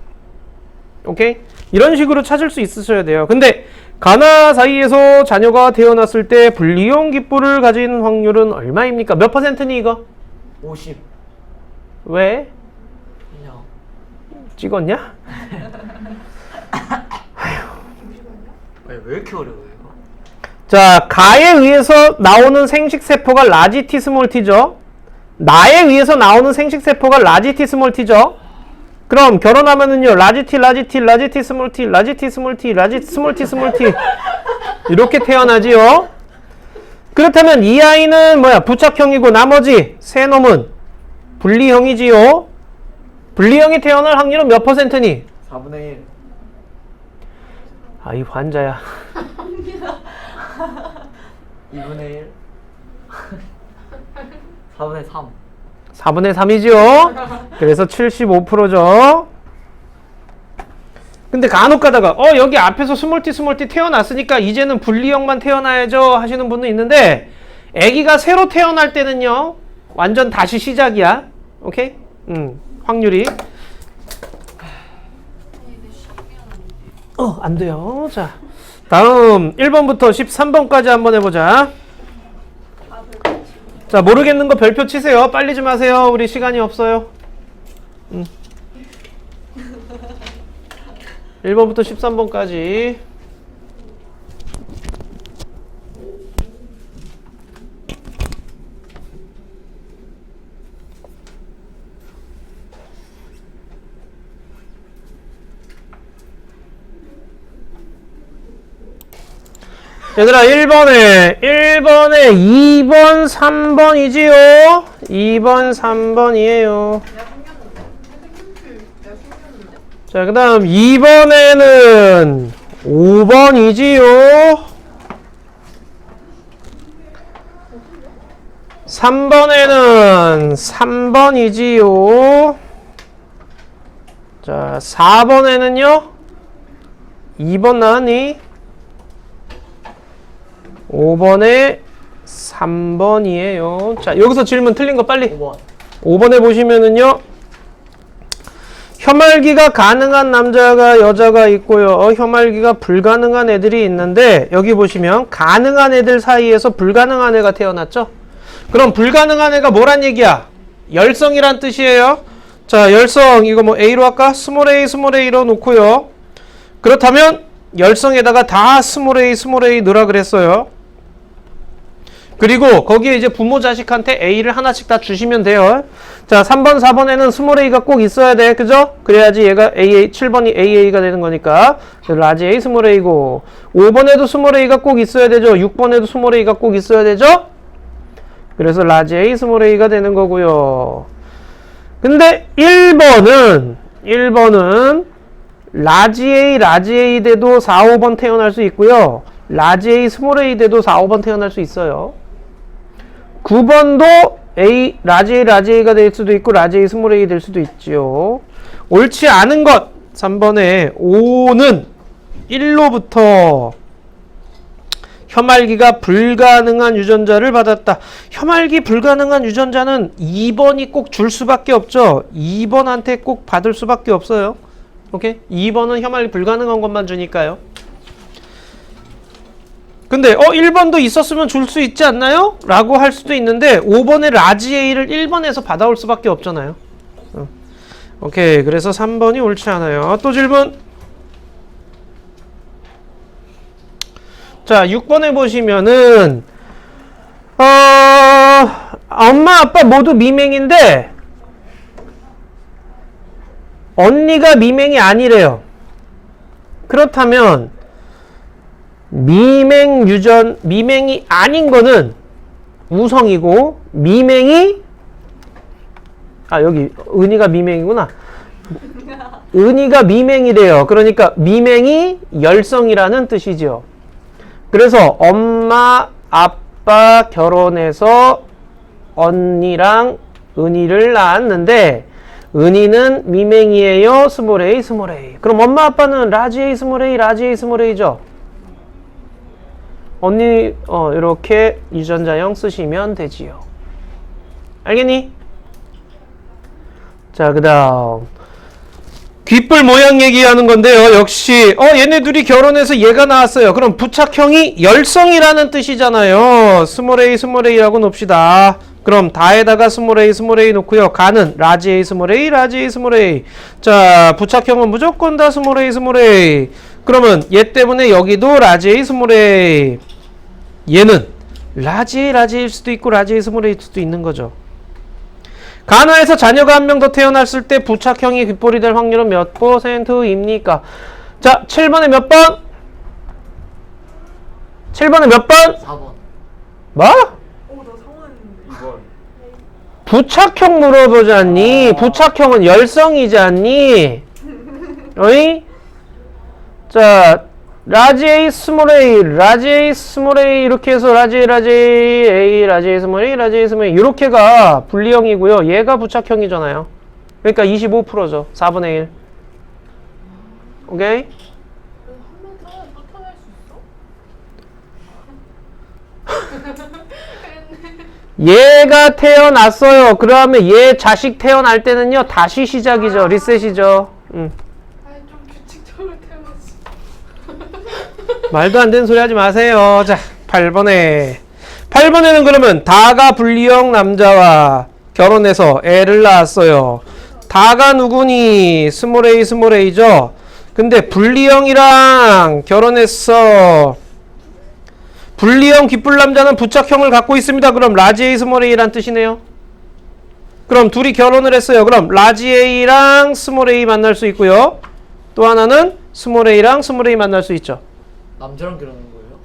오케이? 이런 식으로 찾을 수 있으셔야 돼요. 근데 가나 사이에서 자녀가 태어났을 때 분리형 귓볼을 가진 확률은 얼마입니까? 몇 %니 이거? 50. 왜? 그냥. 찍었냐? 왜 이렇게 어려워요 이거? 자, 가에 의해서 나오는 생식세포가 라지 t 스몰 t죠. 나에 의해서 나오는 생식세포가 라지 t 스몰 t죠. 그럼 결혼하면은요 라지 T, 라지 T, 라지 T 스몰 T, 라지 T 스몰 T, 라지 스몰 T 스몰 T 이렇게 태어나지요. 그렇다면 이 아이는 뭐야? 부착형이고 나머지 세 놈은 분리형이지요. 분리형이 태어날 확률은 몇 %니? 4분의 1. 아, 이 환자야. 2분의 1. 4분의 3. 4분의 3이죠. 그래서 75%죠. 근데 간혹 가다가 여기 앞에서 스몰티 태어났으니까 이제는 분리형만 태어나야죠 하시는 분도 있는데, 아기가 새로 태어날 때는요 완전 다시 시작이야. 오케이? 확률이 안 돼요. 자, 다음 1번부터 13번까지 한번 해보자. 자, 모르겠는 거 별표 치세요. 빨리 좀 하세요. 우리 시간이 없어요. 1번부터 13번까지. 얘들아, 1번에 2번, 3번이지요? 2번, 3번이에요. 자, 그 다음 2번에는 5번이지요? 3번에는 3번이지요? 자, 4번에는요? 2번 나왔니? 5번에 3번이에요. 자, 여기서 질문 틀린 거 빨리. 5번. 5번에 보시면은요. 혐알기가 가능한 남자가 여자가 있고요. 혐알기가 불가능한 애들이 있는데, 여기 보시면 가능한 애들 사이에서 불가능한 애가 태어났죠? 그럼 불가능한 애가 뭐란 얘기야? 열성이란 뜻이에요. 자, 열성 이거 뭐 A로 할까? 스몰 A로 놓고요. 그렇다면 열성에다가 다 스몰 A 넣으라 그랬어요. 그리고 거기에 이제 부모 자식한테 A를 하나씩 다 주시면 돼요. 자, 3번, 4번에는 스몰 A가 꼭 있어야 돼. 그죠? 그래야지 얘가 AA, 7번이 AA가 되는 거니까. 라지 A, 스몰 A고. 5번에도 스몰 A가 꼭 있어야 되죠. 6번에도 스몰 A가 꼭 있어야 되죠? 그래서 라지 A, 스몰 A가 되는 거고요. 근데 1번은 라지 A 돼도 4, 5번 태어날 수 있고요. 라지 A, 스몰 A 돼도 4, 5번 태어날 수 있어요. 9번도 라지 A가 될 수도 있고 라지 A, 스몰 A 될 수도 있지요. 옳지 않은 것 3번에 5는 1로부터 혐알기가 불가능한 유전자를 받았다. 혐알기 불가능한 유전자는 2번이 꼭 줄 수밖에 없죠. 2번한테 꼭 받을 수밖에 없어요. 오케이? 2번은 혐알기 불가능한 것만 주니까요. 근데 1번도 있었으면 줄 수 있지 않나요? 라고 할 수도 있는데 5번의 라지 A를 1번에서 받아올 수밖에 없잖아요. 오케이. 그래서 3번이 옳지 않아요. 또 질문. 자, 6번에 보시면은 엄마 아빠 모두 미맹인데 언니가 미맹이 아니래요. 그렇다면 미맹이 아닌 거는 우성이고, 여기 은희가 미맹이구나. 은희가 미맹이래요. 그러니까 미맹이 열성이라는 뜻이죠. 그래서 엄마 아빠 결혼해서 언니랑 은희를 낳았는데 은희는 미맹이에요. 스몰 A. 그럼 엄마 아빠는 라지 A, 스몰 A죠. 언니 이렇게 유전자형 쓰시면 되지요. 알겠니? 자, 그 다음 귓불 모양 얘기하는 건데요. 역시 얘네 둘이 결혼해서 얘가 나왔어요. 그럼 부착형이 열성이라는 뜻이잖아요. 스몰 A라고 놓읍시다. 그럼 다에다가 스몰 A 놓고요. 가는 라지 A, 스몰 A. 자, 부착형은 무조건 다 스몰 A. 그러면 얘 때문에 여기도 라지 A, 스몰 A. 얘는 라지 A일 수도 있고 라지 A, 스몰 A일 수도 있는 거죠. 간화에서 자녀가 한 명 더 태어났을 때 부착형이 귓볼이 될 확률은 몇 %입니까? 자, 7번에 몇 번? 7번에 몇 번? 4번. 뭐? 나 상황했는데. 2번. 부착형 물어보잖니? 부착형은 열성이잖니? 어이? 자, 라지 A, 스몰 A, 라지 A, 스몰 A 이렇게 해서 라지 A, 라지 A, 라지 A, 스몰 A, 라지 A, 스몰 A 이렇게가 분리형이고요. 얘가 부착형이잖아요. 그러니까 25%죠. 4분의 1. 오케이? 한명 더 태어날 수 있어? 얘가 태어났어요. 그러면 얘 자식 태어날 때는요. 다시 시작이죠. 리셋이죠. 아니 좀 규칙적으로 태어났어. 말도 안 되는 소리 하지 마세요. 자, 8번에. 8번에는 그러면 다가 분리형 남자와 결혼해서 애를 낳았어요. 다가 누구니? 스몰 A, 스몰 A죠? 근데 분리형이랑 결혼했어. 분리형 귓불 남자는 부착형을 갖고 있습니다. 그럼 라지 A, 스몰 A란 뜻이네요. 그럼 둘이 결혼을 했어요. 그럼 라지 A랑 스몰 A 만날 수 있고요. 또 하나는 스몰 A랑 스몰 A 만날 수 있죠. 남자랑 결혼한 거예요?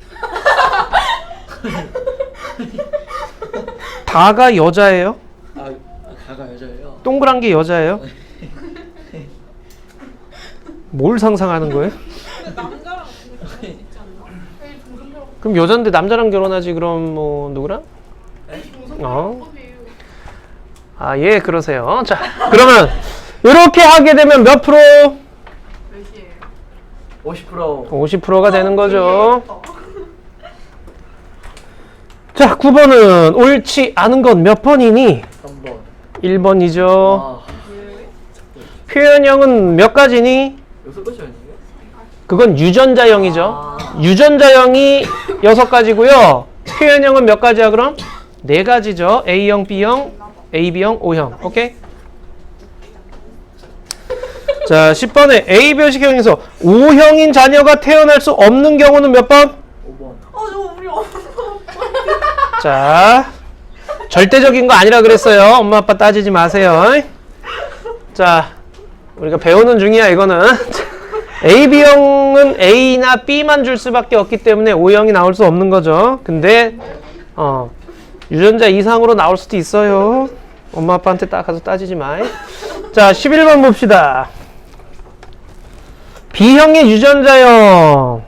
다가 여자예요? 다가 여자예요? 동그란 게 여자예요? 뭘 상상하는 거예요? 근데 남자랑 근데 결혼할 수 있지 않나? 에이 동성애랑 그럼 여잔데 남자랑 결혼하지 그럼 뭐 누구랑? 어? 법이에요. 아, 예, 그러세요. 자, 그러면 이렇게 하게 되면 몇 프로? 몇이에요? 50%. 50%가 되는 거죠. 자, 9번은 옳지 않은 건 몇 번이니? 3번. 1번이죠. 아, 표현형은 몇 가지니? 6가지 아니에요? 그건 유전자형이죠. 아. 유전자형이 6가지고요. 표현형은 몇 가지야 그럼? 4가지죠. A형, B형, AB형, O형. 오케이? 자, 10번에 A표식형에서 O형인 자녀가 태어날 수 없는 경우는 몇 번? 5번. 저 우리 엄마. 자, 절대적인 거 아니라 그랬어요. 엄마 아빠 따지지 마세요. 자, 우리가 배우는 중이야 이거는. AB형은 A나 B만 줄 수밖에 없기 때문에 O형이 나올 수 없는 거죠. 근데 유전자 이상으로 나올 수도 있어요. 엄마 아빠한테 딱 가서 따지지 마. 자, 11번 봅시다. B형의 유전자형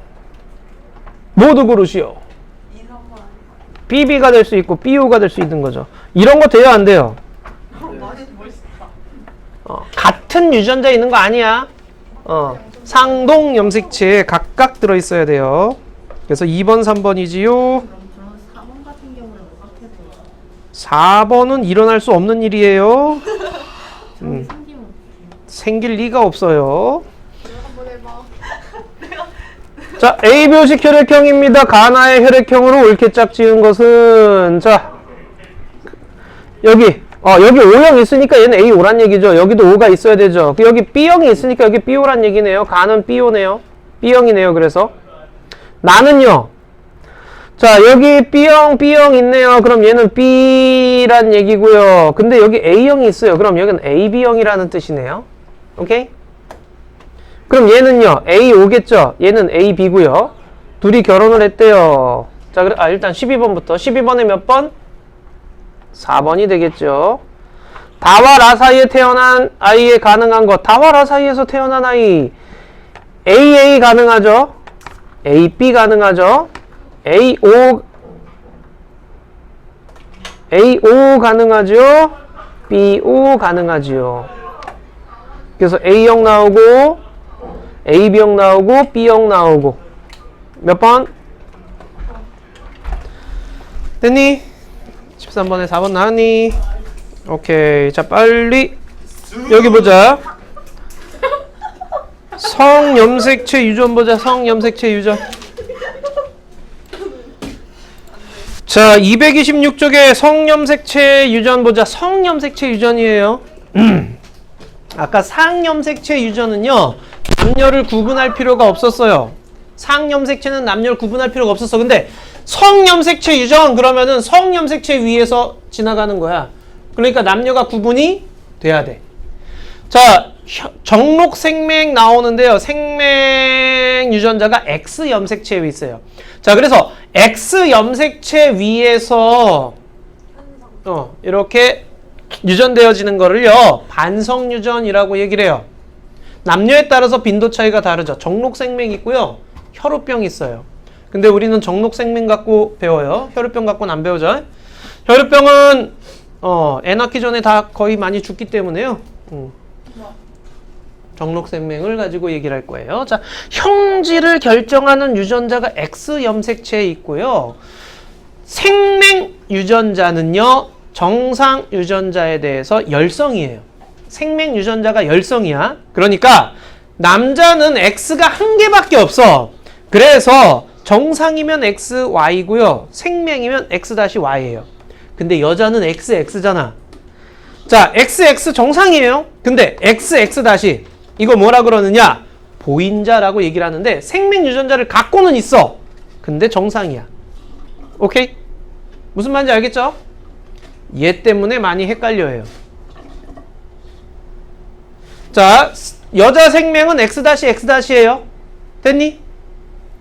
모두 고르시오. BB가 될 수 있고 BO가 될 수 있는 거죠. 이런 거 돼요, 안 돼요? 같은 유전자 있는 거 아니야. 상동 염색체에 각각 들어있어야 돼요. 그래서 2번, 3번이지요. 그럼 4번 같은 경우는 어떻게 돼요? 4번은 일어날 수 없는 일이에요. 생기면 어떡해요? 생길 리가 없어요. 한번 해봐. 자, A표식 혈액형입니다. 가나의 혈액형으로 옳게 짝 지은 것은 자, 여기 O형 있으니까 얘는 A5란 얘기죠. 여기도 O가 있어야 되죠. 여기 B형이 있으니까 여기 BO란 얘기네요. 가는 BO네요. B형이네요. 그래서 나는요. 자, 여기 B형 있네요. 그럼 얘는 B란 얘기고요. 근데 여기 A형이 있어요. 그럼 여기는 AB형이라는 뜻이네요. 오케이? 그럼 얘는요. A5겠죠. 얘는 AB고요. 둘이 결혼을 했대요. 자, 일단 12번부터. 12번에 몇 번? 4번이 되겠죠. 다와 라 사이에 태어난 아이에 가능한 것. 다와 라 사이에서 태어난 아이. AA 가능하죠. AB 가능하죠. AO 가능하죠. BO 가능하죠. 그래서 A형 나오고 AB형 나오고 B형 나오고. 몇 번? 됐니? 13번에 4번 나왔니? 오케이. 자, 빨리 여기 보자. 성염색체 유전 보자. 성염색체 유전. 자, 226쪽에 성염색체 유전 보자. 성염색체 유전이에요. 아까 상염색체 유전은요, 남녀를 구분할 필요가 없었어요. 상염색체는 남녀를 구분할 필요가 없었어. 근데 성염색체 유전 그러면은 성염색체 위에서 지나가는 거야. 그러니까 남녀가 구분이 돼야 돼. 자, 정록 생명 나오는데요. 생명 유전자가 X 염색체 위에 있어요. 자, 그래서 X 염색체 위에서 이렇게 유전되어지는 거를요, 반성 유전이라고 얘기를 해요. 남녀에 따라서 빈도 차이가 다르죠. 정록 생명 있고요, 혈우병 있어요. 근데 우리는 정록 생명 갖고 배워요. 혈우병 갖고는 안 배우죠. 혈우병은 애 낳기 전에 다 거의 많이 죽기 때문에요. 정록 생명을 가지고 얘기를 할 거예요. 자, 형질을 결정하는 유전자가 X 염색체에 있고요. 생명 유전자는요, 정상 유전자에 대해서 열성이에요. 생명 유전자가 열성이야. 그러니까 남자는 X가 한 개밖에 없어. 그래서 정상이면 XY고요. 생명이면 X-Y예요. 근데 여자는 XX잖아. 자, XX 정상이에요. 근데 XX- 이거 뭐라 그러느냐? 보인자라고 얘기를 하는데 생명 유전자를 갖고는 있어. 근데 정상이야. 오케이? 무슨 말인지 알겠죠? 얘 때문에 많이 헷갈려해요. 자, 여자 생명은 X-X예요. 됐니?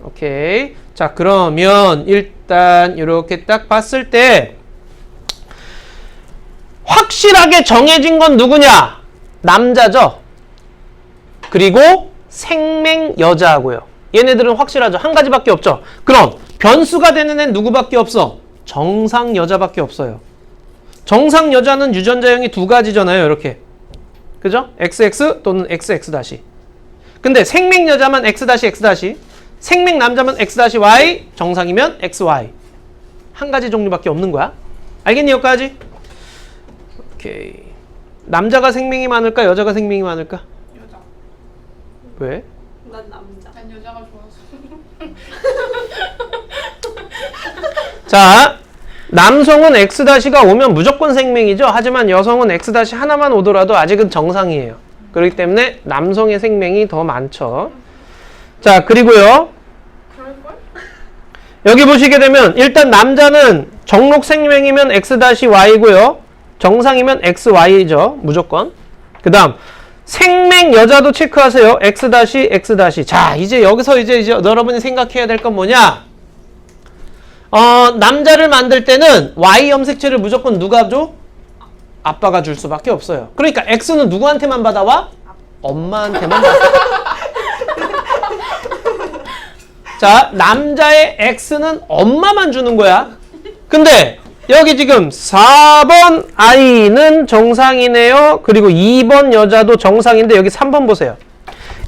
오케이. 자, 그러면 일단 이렇게 딱 봤을 때 확실하게 정해진 건 누구냐? 남자죠. 그리고 생명 여자고요. 얘네들은 확실하죠. 한 가지밖에 없죠. 그럼 변수가 되는 애는 누구밖에 없어? 정상 여자밖에 없어요. 정상 여자는 유전자형이 두 가지잖아요. 이렇게. 그죠? XX 또는 XX-. 근데 생명 여자만 X-X-. 생명 남자만 X-Y. 정상이면 XY. 한 가지 종류밖에 없는 거야. 알겠니? 여기까지? 오케이. 남자가 생명이 많을까? 여자가 생명이 많을까? 여자. 왜? 난 남자. 난 여자가 좋아서. 자, 남성은 X-가 오면 무조건 생명이죠. 하지만 여성은 X- 하나만 오더라도 아직은 정상이에요. 그렇기 때문에 남성의 생명이 더 많죠. 자, 그리고요. 그럴걸? 여기 보시게 되면 일단 남자는 정록 생명이면 X-Y고요. 정상이면 XY죠. 무조건. 그 다음 생명 여자도 체크하세요. X-X-. 자, 이제 여기서 이제 여러분이 생각해야 될 건 뭐냐? 남자를 만들 때는 Y 염색체를 무조건 누가 줘? 아빠가 줄 수밖에 없어요. 그러니까 X는 누구한테만 받아와? 엄마한테만 받아와. 자, 남자의 X는 엄마만 주는 거야. 근데 여기 지금 4번 아이는 정상이네요. 그리고 2번 여자도 정상인데 여기 3번 보세요.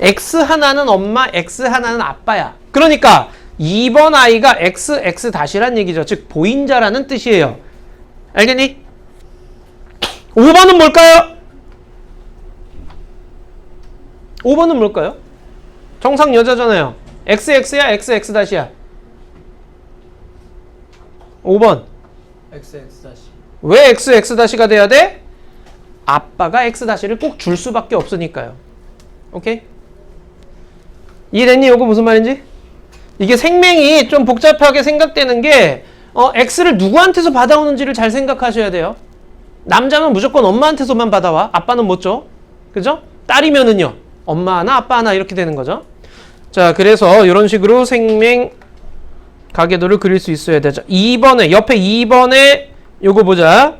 X 하나는 엄마, X 하나는 아빠야. 그러니까 2번 아이가 XX-란 얘기죠. 즉 보인자라는 뜻이에요. 알겠니? 5번은 뭘까요? 5번은 뭘까요? 정상 여자잖아요. XX야, XX-야? 5번. XX-. 왜 XX-가 돼야 돼? 아빠가 X-를 꼭 줄 수밖에 없으니까요. 오케이? 이해됐니? 이거 무슨 말인지? 이게 생명이 좀 복잡하게 생각되는 게 X를 누구한테서 받아오는지를 잘 생각하셔야 돼요. 남자면 무조건 엄마한테서만 받아와. 아빠는 못 줘. 그죠? 딸이면은요. 엄마 하나 아빠 하나 이렇게 되는 거죠. 자, 그래서 이런 식으로 생명 가계도를 그릴 수 있어야 되죠. 2번에 옆에 2번에 요거 보자.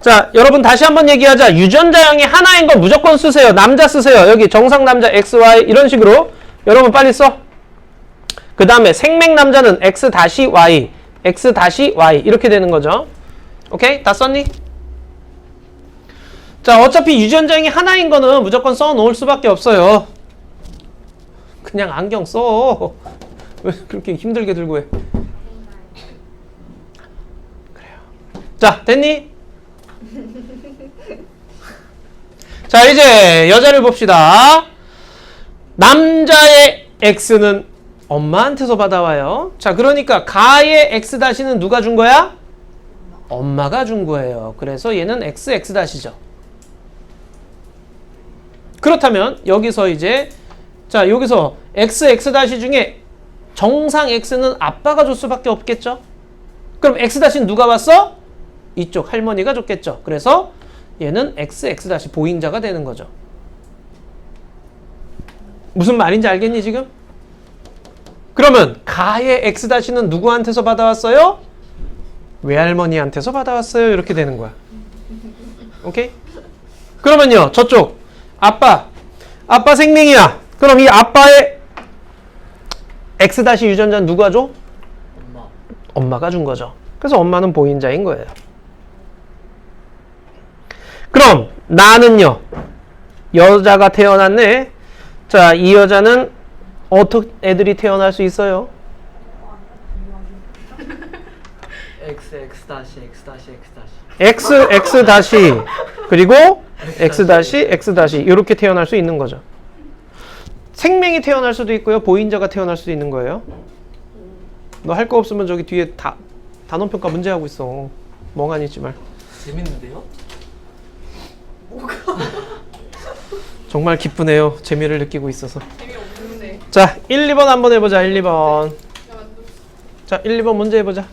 자, 여러분 다시 한번 얘기하자. 유전자형이 하나인 거 무조건 쓰세요. 남자 쓰세요. 여기 정상 남자 XY 이런 식으로 여러분 빨리 써. 그 다음에 생명 남자는 X-Y, X-Y 이렇게 되는 거죠. 오케이? 다 썼니? 자, 어차피 유전자형이 하나인 거는 무조건 써 놓을 수밖에 없어요. 그냥 안경 써. 왜 그렇게 힘들게 들고 해? 그래요. 자, 됐니? 자, 이제 여자를 봅시다. 남자의 X는 엄마한테서 받아와요. 자, 그러니까 가의 X-는 누가 준 거야? 엄마가 준 거예요. 그래서 얘는 XX-죠. 그렇다면 여기서 이제 자, 여기서 XX- 중에 정상 X는 아빠가 줄 수밖에 없겠죠? 그럼 X-는 누가 왔어? 이쪽 할머니가 줬겠죠. 그래서 얘는 XX 다시 보인자가 되는 거죠. 무슨 말인지 알겠니 지금? 그러면 가의 X 다시는 누구한테서 받아왔어요? 외할머니한테서 받아왔어요. 이렇게 되는 거야. 오케이? 그러면요 저쪽 아빠 생명이야. 그럼 이 아빠의 X 다시 유전자는 누가 줘? 엄마. 엄마가 준 거죠. 그래서 엄마는 보인자인 거예요. 그럼 나는요 여자가 태어났네. 자, 이 여자는 어떻게 애들이 태어날 수 있어요? X 다시 X 다시 X 다시. X 다시 그리고 X 다시 X 다시 이렇게 태어날 수 있는 거죠. 생명이 태어날 수도 있고요. 보인자가 태어날 수도 있는 거예요. 너 할 거 없으면 저기 뒤에 단원평가 문제하고 있어. 멍하니 있지 말. 재밌는데요? 정말 기쁘네요. 재미를 느끼고 있어서. 재미없는데. 자, 1, 2번 한번 해보자. 1, 2번. 야, 너 자, 1, 2번 문제 해보자.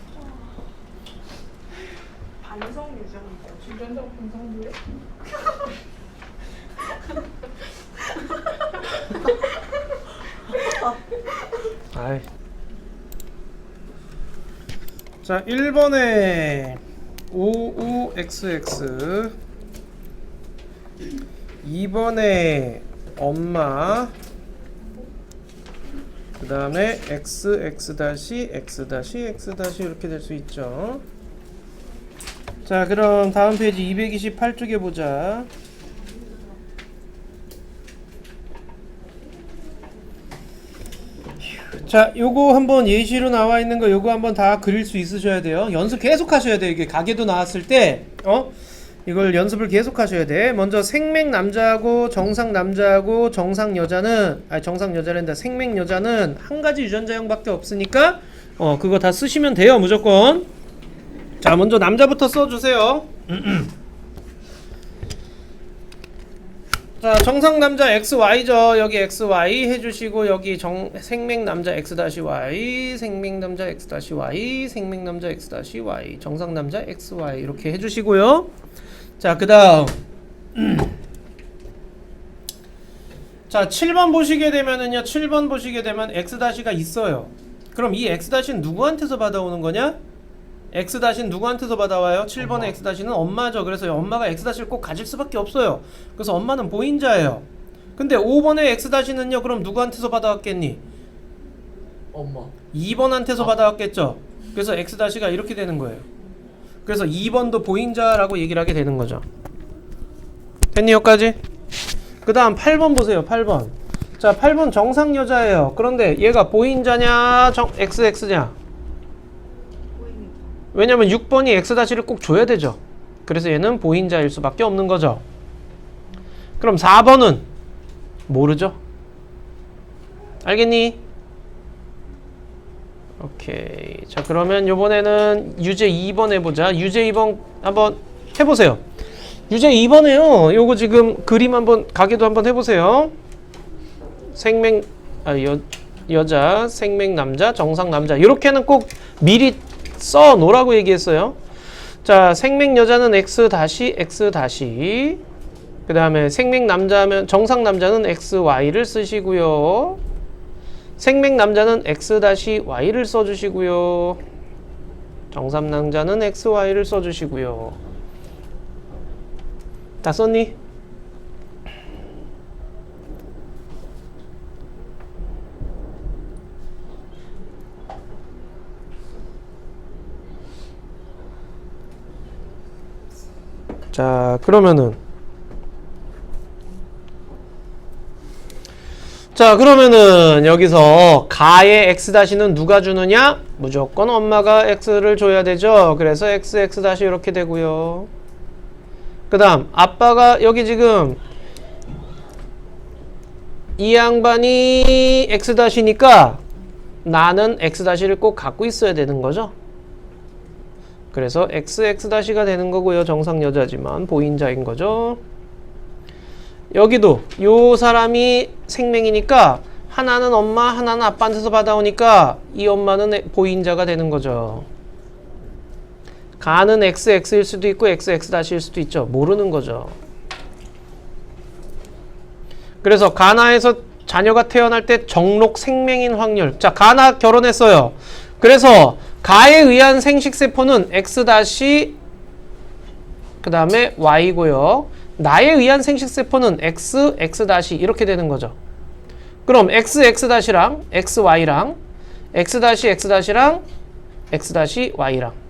반성 유전자. 주전자 분성도에? 아이. 자, 1번에 55XX 2번에 엄마 그 다음에 XX 다시 X 다시 X 다시 이렇게 될 수 있죠. 자, 그럼 다음 페이지 228쪽에 보자. 자, 요거 한번 예시로 나와 있는 거 요거 한번 다 그릴 수 있으셔야 돼요. 연습 계속 하셔야 돼요. 이게 가계도 나왔을 때 이걸 연습을 계속 하셔야 돼. 먼저 생맥 남자하고 정상 남자하고 정상 여자는 정상 여자란다. 생맥 여자는 한 가지 유전자형밖에 없으니까 그거 다 쓰시면 돼요. 무조건. 자, 먼저 남자부터 써주세요. 자, 정상 남자 XY죠. 여기 XY 해주시고 여기 생맥 남자 X-Y, 생맥 남자 X-Y, 생맥 남자 X-Y, 정상 남자 XY 이렇게 해주시고요. 자, 그 다음 자, 7번 보시게 되면은요. 7번 보시게 되면 X-가 있어요. 그럼 이 X-는 누구한테서 받아오는 거냐? X-는 누구한테서 받아와요? 7번의 X-는 엄마죠. 그래서 엄마가 X-를 꼭 가질 수밖에 없어요. 그래서 엄마는 보인자예요. 근데 5번의 X-는요. 그럼 누구한테서 받아왔겠니? 엄마. 2번한테서 받아왔겠죠. 그래서 X-가 이렇게 되는 거예요. 그래서 2번도 보인자라고 얘기를 하게 되는 거죠. 됐니 여기까지? 그 다음 8번 보세요. 8번. 자, 8번 정상 여자예요. 그런데 얘가 보인자냐 XX냐? 왜냐면 6번이 X-를 꼭 줘야 되죠. 그래서 얘는 보인자일 수밖에 없는 거죠. 그럼 4번은 모르죠? 알겠니? 오케이. 자, 그러면 요번에는 유제 2번 해보자. 유제 2번 한번 해보세요. 유제 2번에요. 요거 지금 그림 한번 가게도 한번 해보세요. 여자, 생맥 남자, 정상 남자. 요렇게는 꼭 미리 써 놓으라고 얘기했어요. 자, 생맥 여자는 X 다시 X 다시 그 다음에 생맥 남자면 정상 남자는 XY를 쓰시고요. 생맥 남자는 X 다시 Y를 써주시고요. 정상 남자는 XY를 써주시고요. 다 썼니? 자, 그러면은 여기서 가의 X-는 누가 주느냐? 무조건 엄마가 X를 줘야 되죠. 그래서 XX 다시 이렇게 되고요. 그 다음 아빠가 여기 지금 이 양반이 X-니까 나는 X-를 꼭 갖고 있어야 되는 거죠. 그래서 XX-가 되는 거고요. 정상 여자지만 보인자인 거죠. 여기도 요 사람이 생명이니까 하나는 엄마, 하나는 아빠한테서 받아오니까 이 엄마는 보인자가 되는 거죠. 가는 XX일 수도 있고 XX-일 수도 있죠. 모르는 거죠. 그래서 가나에서 자녀가 태어날 때 정록 생명인 확률. 자, 가나 결혼했어요. 그래서 가에 의한 생식세포는 X- 그 다음에 Y고요. 나에 의한 생식세포는 X, X- 이렇게 되는 거죠. 그럼 X, X-랑 XY랑 X-, X-랑 X-Y랑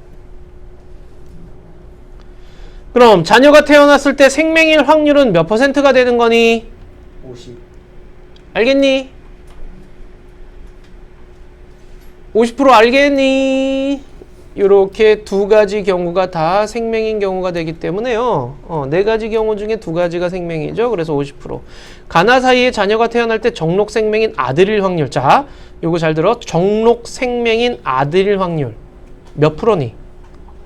그럼 자녀가 태어났을 때 생명일 확률은 몇 %가 되는 거니? 50. 알겠니? 50% 알겠니? 이렇게 두 가지 경우가 다 생명인 경우가 되기 때문에요. 네 가지 경우 중에 두 가지가 생명이죠. 그래서 50%. 가나 사이에 자녀가 태어날 때 정록 생명인 아들일 확률. 자, 요거 잘 들어. 정록 생명인 아들일 확률. 몇 프로니?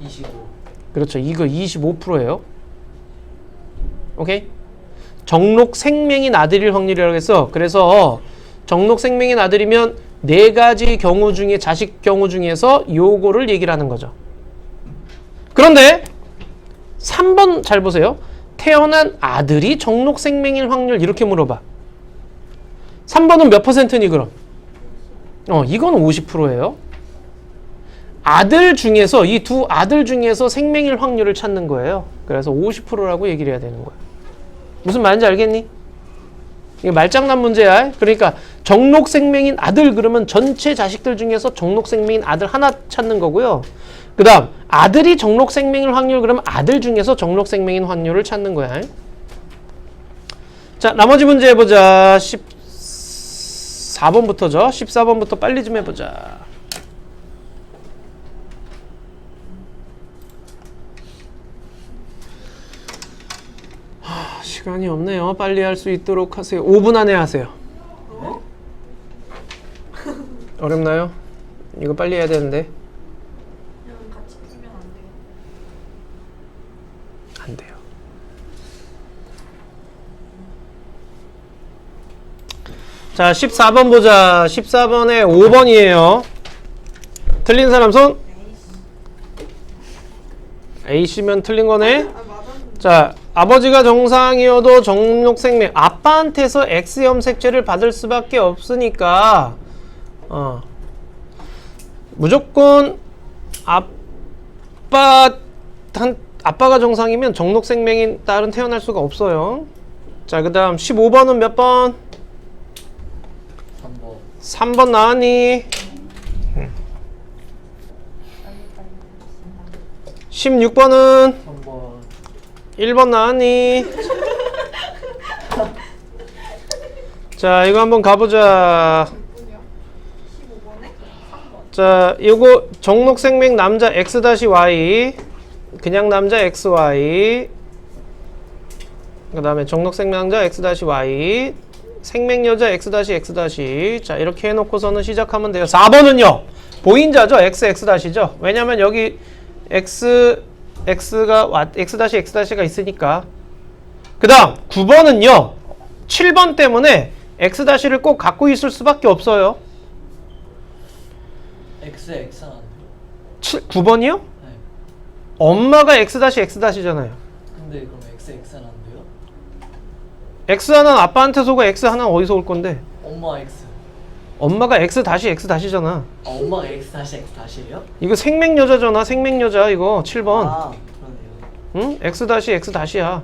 25. 그렇죠. 이거 25%예요. 오케이? 정록 생명인 아들일 확률이라고 했어. 그래서 정록 생명인 아들이면 네 가지 경우 중에 자식 경우 중에서 요거를 얘기를 하는 거죠. 그런데 3번 잘 보세요. 태어난 아들이 정록 생명일 확률 이렇게 물어봐. 3번은 몇 %니 그럼? 이건 50%예요. 아들 중에서 이 두 아들 중에서 생명일 확률을 찾는 거예요. 그래서 50%라고 얘기를 해야 되는 거야. 무슨 말인지 알겠니? 이게 말장난 문제야. 그러니까 정록 생명인 아들 그러면 전체 자식들 중에서 정록 생명인 아들 하나 찾는 거고요. 그 다음 아들이 정록 생명일 확률 그러면 아들 중에서 정록 생명인 확률을 찾는 거야. 자, 나머지 문제 해보자. 14번부터죠. 14번부터 빨리 좀 해보자. 시간이 없네요. 빨리 할 수 있도록 하세요. 5분 안에 하세요. 어렵나요? 이거 빨리 해야 되는데. 그냥 같이 풀면 안 돼요? 안 돼요. 자, 14번 보자. 14번에 5번이에요. 틀린 사람 손? A씨면 틀린 거네. 맞았는데. 자, 아버지가 정상이어도 정록 생명. 아빠한테서 X 염색제를 받을 수밖에 없으니까 무조건 아빠가 정상이면 정록 생명인 딸은 태어날 수가 없어요. 자, 그 다음 15번은 몇 번? 3번. 3번 나왔니? 16번은? 3번. 1번 나왔니? 자, 이거 한번 가보자. 15번에 3번. 자, 이거 정록생명 남자 X-Y, 그냥 남자 XY, 그 다음에 정록생명 남자 X-Y, 생명여자 X-X-. 자, 이렇게 해놓고서는 시작하면 돼요. 4번은요 보인자죠. X-X죠. 왜냐면 여기 X가 X-X-가 있으니까. 그 다음 9번은요 7번 때문에 X-를 꼭 갖고 있을 수밖에 없어요. X는 안 돼요? 9번이요? 네. 엄마가 X-X잖아요. 근데 그럼 X는 안 돼요? X 하나는 아빠한테 속고 X 하나는 어디서 올 건데? 엄마 X. 엄마가 X-X-잖아. 아, 엄마가 X-X예요? 이거 생명여자잖아. 생명여자 이거 7번. 아, 그러네요. 응? X-X야.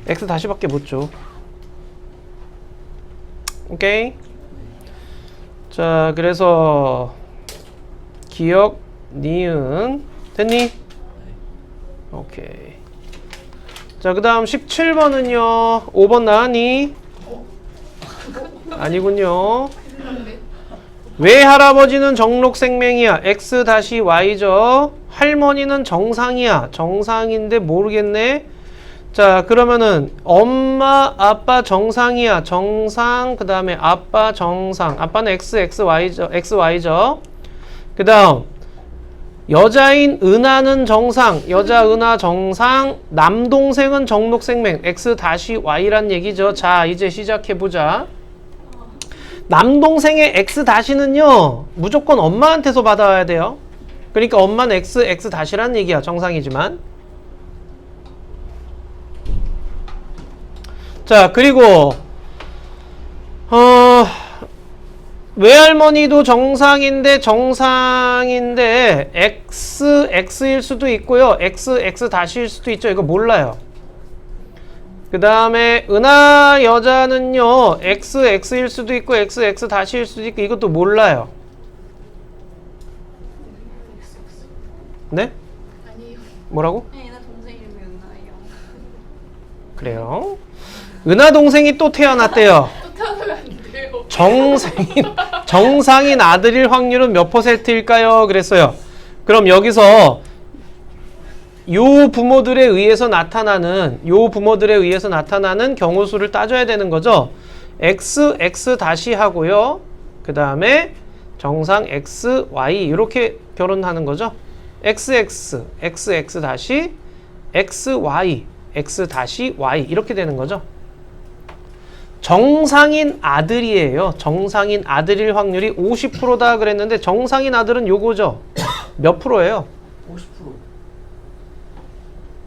X-밖에 못 줘. 오케이? 자, 그래서 기억, 니은 됐니? 오케이. 자, 그 다음 17번은요 5번 나왔니? 아니군요. 왜 할아버지는 정록생명이야? X-Y죠. 할머니는 정상이야. 정상인데 모르겠네. 자, 그러면은 엄마, 아빠 정상이야. 정상, 그 다음에 아빠 정상. 아빠는 XY죠. 그 다음 여자인 은하는 정상. 여자 은하 정상. 남동생은 정록생명. X-Y란 얘기죠. 자, 이제 시작해보자. 남동생의 X-는요 무조건 엄마한테서 받아와야 돼요. 그러니까 엄마는 x 다시라는 얘기야. 정상이지만. 자, 그리고 외할머니도 정상인데 x일 수도 있고요. x 다시일 수도 있죠. 이거 몰라요. 그 다음에 은하 여자는요. x일 수도 있고 x 다시일 수도 있고 이것도 몰라요. 네? 아니요. 뭐라고? 네, 얘네 동생 이름이 은나예요. 그래요. 은하 동생이 또 태어났대요. 또 태어나면 안 돼요. 정상인 아들일 확률은 몇 %일까요? 그랬어요. 그럼 여기서 요 부모들에 의해서 나타나는 경우 수를 따져야 되는 거죠. x 다시 하고요. 그 다음에 정상 x, y 이렇게 결혼하는 거죠. x 다시 x, x 다시 y 이렇게 되는 거죠. 정상인 아들이에요. 정상인 아들일 확률이 50%다 그랬는데 정상인 아들은 요거죠. 몇 프로예요? 50%.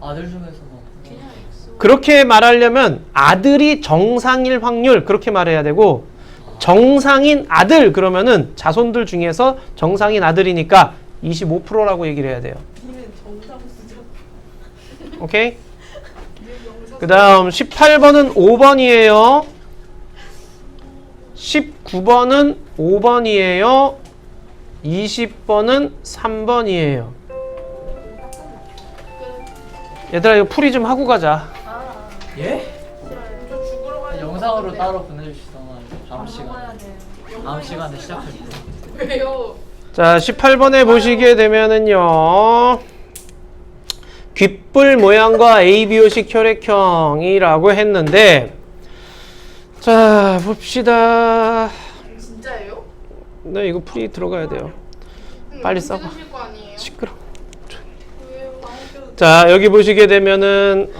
아들 중에서는 그냥 X. 그렇게 말하려면 아들이 정상일 확률 그렇게 말해야 되고 정상인 아들 그러면은 자손들 중에서 정상인 아들이니까 25%라고 얘기를 해야 돼요. 얘는 정상 쓰죠. 오케이? 그 다음 18번은 5번이에요. 19번은 5번이에요. 20번은 3번이에요. 얘들아 이거 풀이 좀 하고 가자. 예? 저 죽으러 가야 영상으로 따로 보내주시던가 다음 먹어야 시간에 돼. 다음 시간에 시작할 때. 왜요? 자 18번에 보시게 되면은요. 귓불 모양과 ABO식 혈액형이라고 했는데 자 봅시다. 진짜예요? 네 이거 풀이 들어가야 돼요. 빨리 써봐. 찍으실 거 아니에요? 시끄러. 왜요? 자 여기 보시게 되면은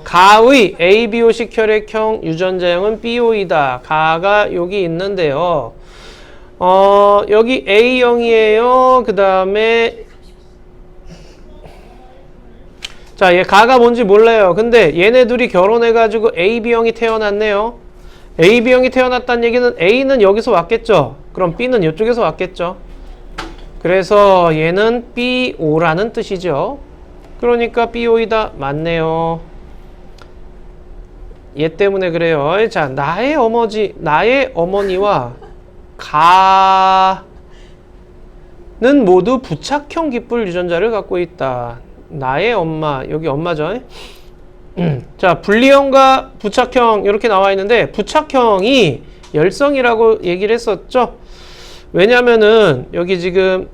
가의 ABO식 혈액형 유전자형은 BO이다. 가가 여기 있는데요. 여기 A형이에요. 그 다음에 자, 얘 가가 뭔지 몰라요. 근데 얘네 둘이 결혼해가지고 AB형이 태어났네요. AB형이 태어났다는 얘기는 A는 여기서 왔겠죠. 그럼 B는 이쪽에서 왔겠죠. 그래서 얘는 BO라는 뜻이죠. 그러니까 BO이다. 맞네요. 얘 때문에 그래요. 자, 나의 어머니와 가는 모두 부착형 깃불 유전자를 갖고 있다. 나의 엄마, 여기 엄마죠. 자, 분리형과 부착형 이렇게 나와 있는데 부착형이 열성이라고 얘기를 했었죠. 왜냐면은 여기 지금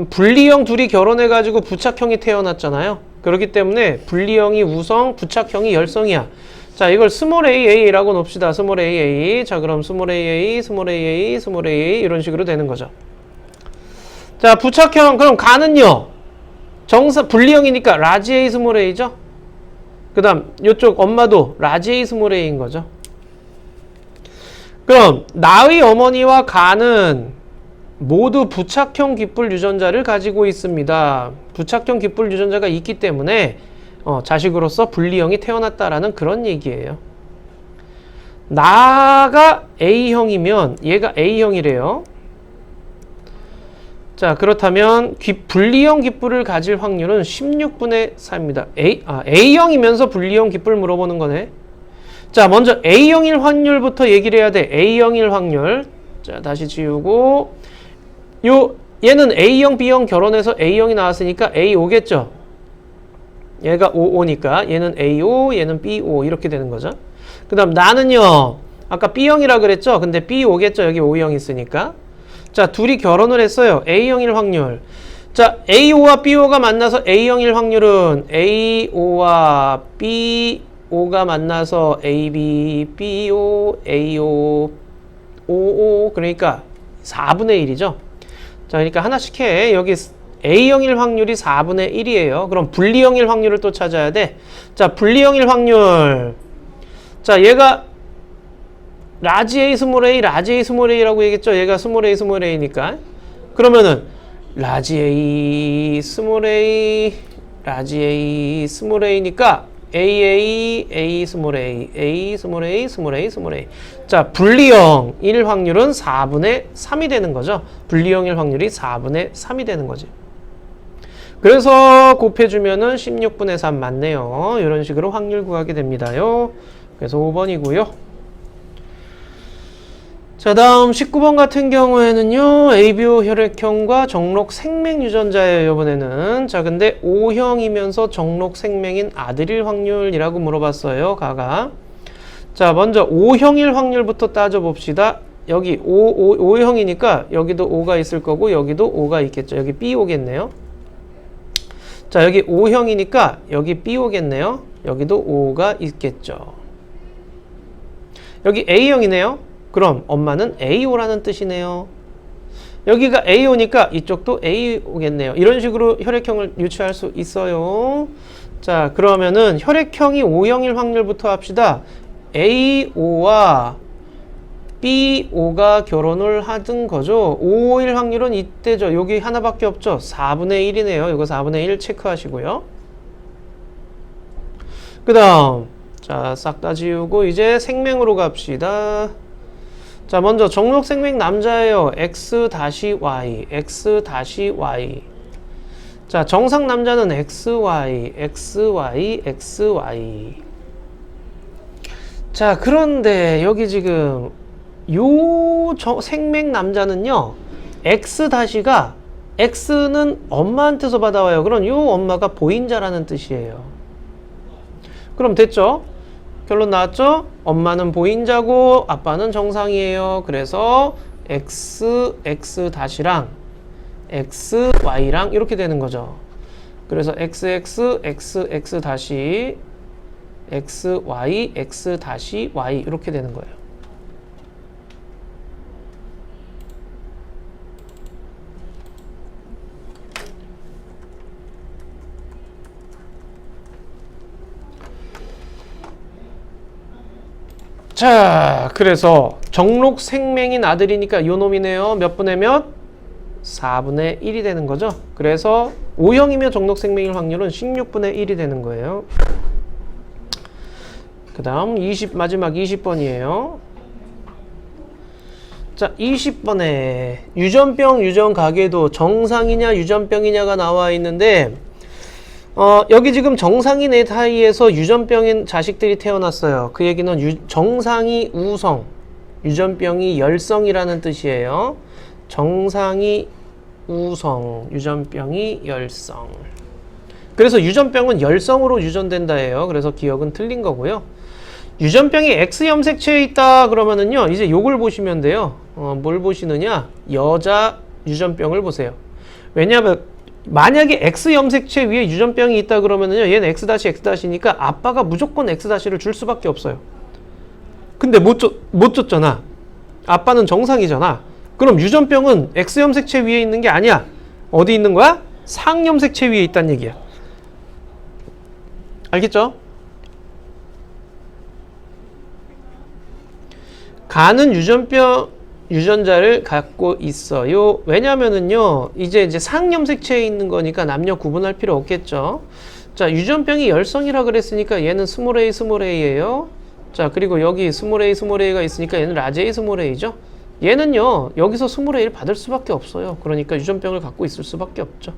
분리형 둘이 결혼해가지고 부착형이 태어났잖아요. 그렇기 때문에 분리형이 우성, 부착형이 열성이야. 자, 이걸 스몰 AA라고 놓읍시다. 스몰 AA. 자, 그럼 스몰 AA, 스몰 AA, 스몰 AA 이런 식으로 되는 거죠. 자, 부착형 그럼 가는요. 분리형이니까 라지 A 스몰 A죠. 그 다음 이쪽 엄마도 라지 A 스몰 A인 거죠. 그럼 나의 어머니와 가는 모두 부착형 깃불 유전자를 가지고 있습니다. 부착형 깃불 유전자가 있기 때문에 자식으로서 분리형이 태어났다라는 그런 얘기예요. 나가 A형이면 얘가 A형이래요. 자, 그렇다면 분리형 깃불을 가질 확률은 16분의 4입니다. A형이면서 분리형 깃불 물어보는 거네. 자, 먼저 A형일 확률부터 얘기를 해야 돼. A형일 확률. 자, 다시 지우고 얘는 A형, B형 결혼해서 A형이 나왔으니까 A5겠죠. 얘가 5니까 얘는 A5, 얘는 B5 이렇게 되는 거죠. 그 다음 나는요. 아까 B형이라 그랬죠. 근데 B5겠죠. 여기 O형 있으니까. 자, 둘이 결혼을 했어요. A형일 확률. 자, A5와 B5가 만나서 A형일 확률은 A5와 B5가 만나서 AB, B5, A5, 55 그러니까 4분의 1이죠. 자, 그러니까 하나씩 해. 여기 A형일 확률이 4분의 1이에요. 그럼 분리형일 확률을 또 찾아야 돼. 자, 분리형일 확률. 자, 얘가 라지 A 스몰 A, 라지 A 스몰 A라고 얘기했죠. 얘가 스몰 A 스몰 A니까. 그러면은 라지 A, 스몰 A, 라지 A, 스몰 A니까 AA, A, 스몰 A, A, 스몰 A, 스몰 A, 스몰 A. 자, 분리형일 확률은 4분의 3이 되는 거죠. 분리형일 확률이 4분의 3이 되는 거지. 그래서 곱해주면은 16분의 3 맞네요. 이런 식으로 확률 구하게 됩니다요. 그래서 5번이고요. 자, 다음 19번 같은 경우에는요, ABO 혈액형과 정록 생맹 유전자예요, 이번에는. 자, 근데 O형이면서 정록 생맹인 아들일 확률이라고 물어봤어요, 가가. 자, 먼저 O형일 확률부터 따져봅시다. 여기 O형이니까 여기도 O가 있을 거고, 여기도 O가 있겠죠. 여기 B 오겠네요. 자, 여기 O형이니까 여기 B 오겠네요. 여기도 O가 있겠죠. 여기 A형이네요. 그럼 엄마는 AO라는 뜻이네요. 여기가 AO니까 이쪽도 AO겠네요. 이런 식으로 혈액형을 유추할 수 있어요. 자, 그러면은 혈액형이 O형일 확률부터 합시다. AO와 BO가 결혼을 하던 거죠. O일 확률은 이때죠. 여기 하나밖에 없죠. 4분의 1이네요. 이거 4분의 1 체크하시고요. 그 다음, 자, 싹 다 지우고 이제 생맹으로 갑시다. 자, 먼저 정록 생맹 남자예요. X-Y, X-Y. 자, 정상 남자는 XY, XY, XY. 자, 그런데 여기 지금 요 생맹 남자는요, X-가 X는 엄마한테서 받아와요. 그럼 요 엄마가 보인자라는 뜻이에요. 그럼 됐죠? 결론 나왔죠? 엄마는 보인자고 아빠는 정상이에요. 그래서 X-랑 XY랑 이렇게 되는 거죠. 그래서 XX, XX-, XY, X-Y 이렇게 되는 거예요. 자, 그래서 정록 생맹인 아들이니까 요 놈이네요. 몇 분의 몇? 4분의 1이 되는 거죠. 그래서 O형이면 정록 생맹일 확률은 16분의 1이 되는 거예요. 그 다음 마지막 20번이에요. 자, 20번에 유전병, 유전가계도 정상이냐 유전병이냐가 나와 있는데 여기 지금 정상인 애 사이에서 유전병인 자식들이 태어났어요. 그 얘기는 정상이 우성, 유전병이 열성이라는 뜻이에요. 정상이 우성, 유전병이 열성. 그래서 유전병은 열성으로 유전된다예요. 그래서 기억은 틀린 거고요. 유전병이 X 염색체에 있다 그러면은요, 이제 요걸 보시면 돼요. 뭘 보시느냐? 여자 유전병을 보세요. 왜냐하면 만약에 X 염색체 위에 유전병이 있다 그러면은요, 얘는 X-X-니까 아빠가 무조건 X-를 줄 수밖에 없어요. 근데 못 줬잖아. 아빠는 정상이잖아. 그럼 유전병은 X 염색체 위에 있는 게 아니야. 어디 있는 거야? 상 염색체 위에 있다는 얘기야. 알겠죠? 간은 유전자를 갖고 있어요. 왜냐면은요, 이제 상염색체에 있는 거니까 남녀 구분할 필요 없겠죠. 자, 유전병이 열성이라 그랬으니까 얘는 스몰 A예요. 자, 그리고 여기 스몰 A가 있으니까 얘는 라지 A 스몰 A죠. 얘는요, 여기서 스몰 A를 받을 수밖에 없어요. 그러니까 유전병을 갖고 있을 수밖에 없죠.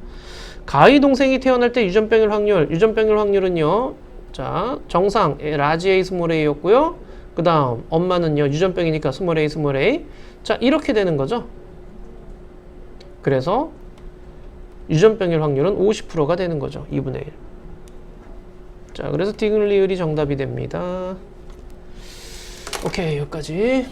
가위 동생이 태어날 때 유전병일 확률은요, 자, 정상 라지 A 스몰 A였고요. 그 다음 엄마는요, 유전병이니까 스몰 A. 자, 이렇게 되는 거죠. 그래서 유전병일 확률은 50%가 되는 거죠. 2분의 1. 자, 그래서 디귿리을이 정답이 됩니다. 오케이, 여기까지.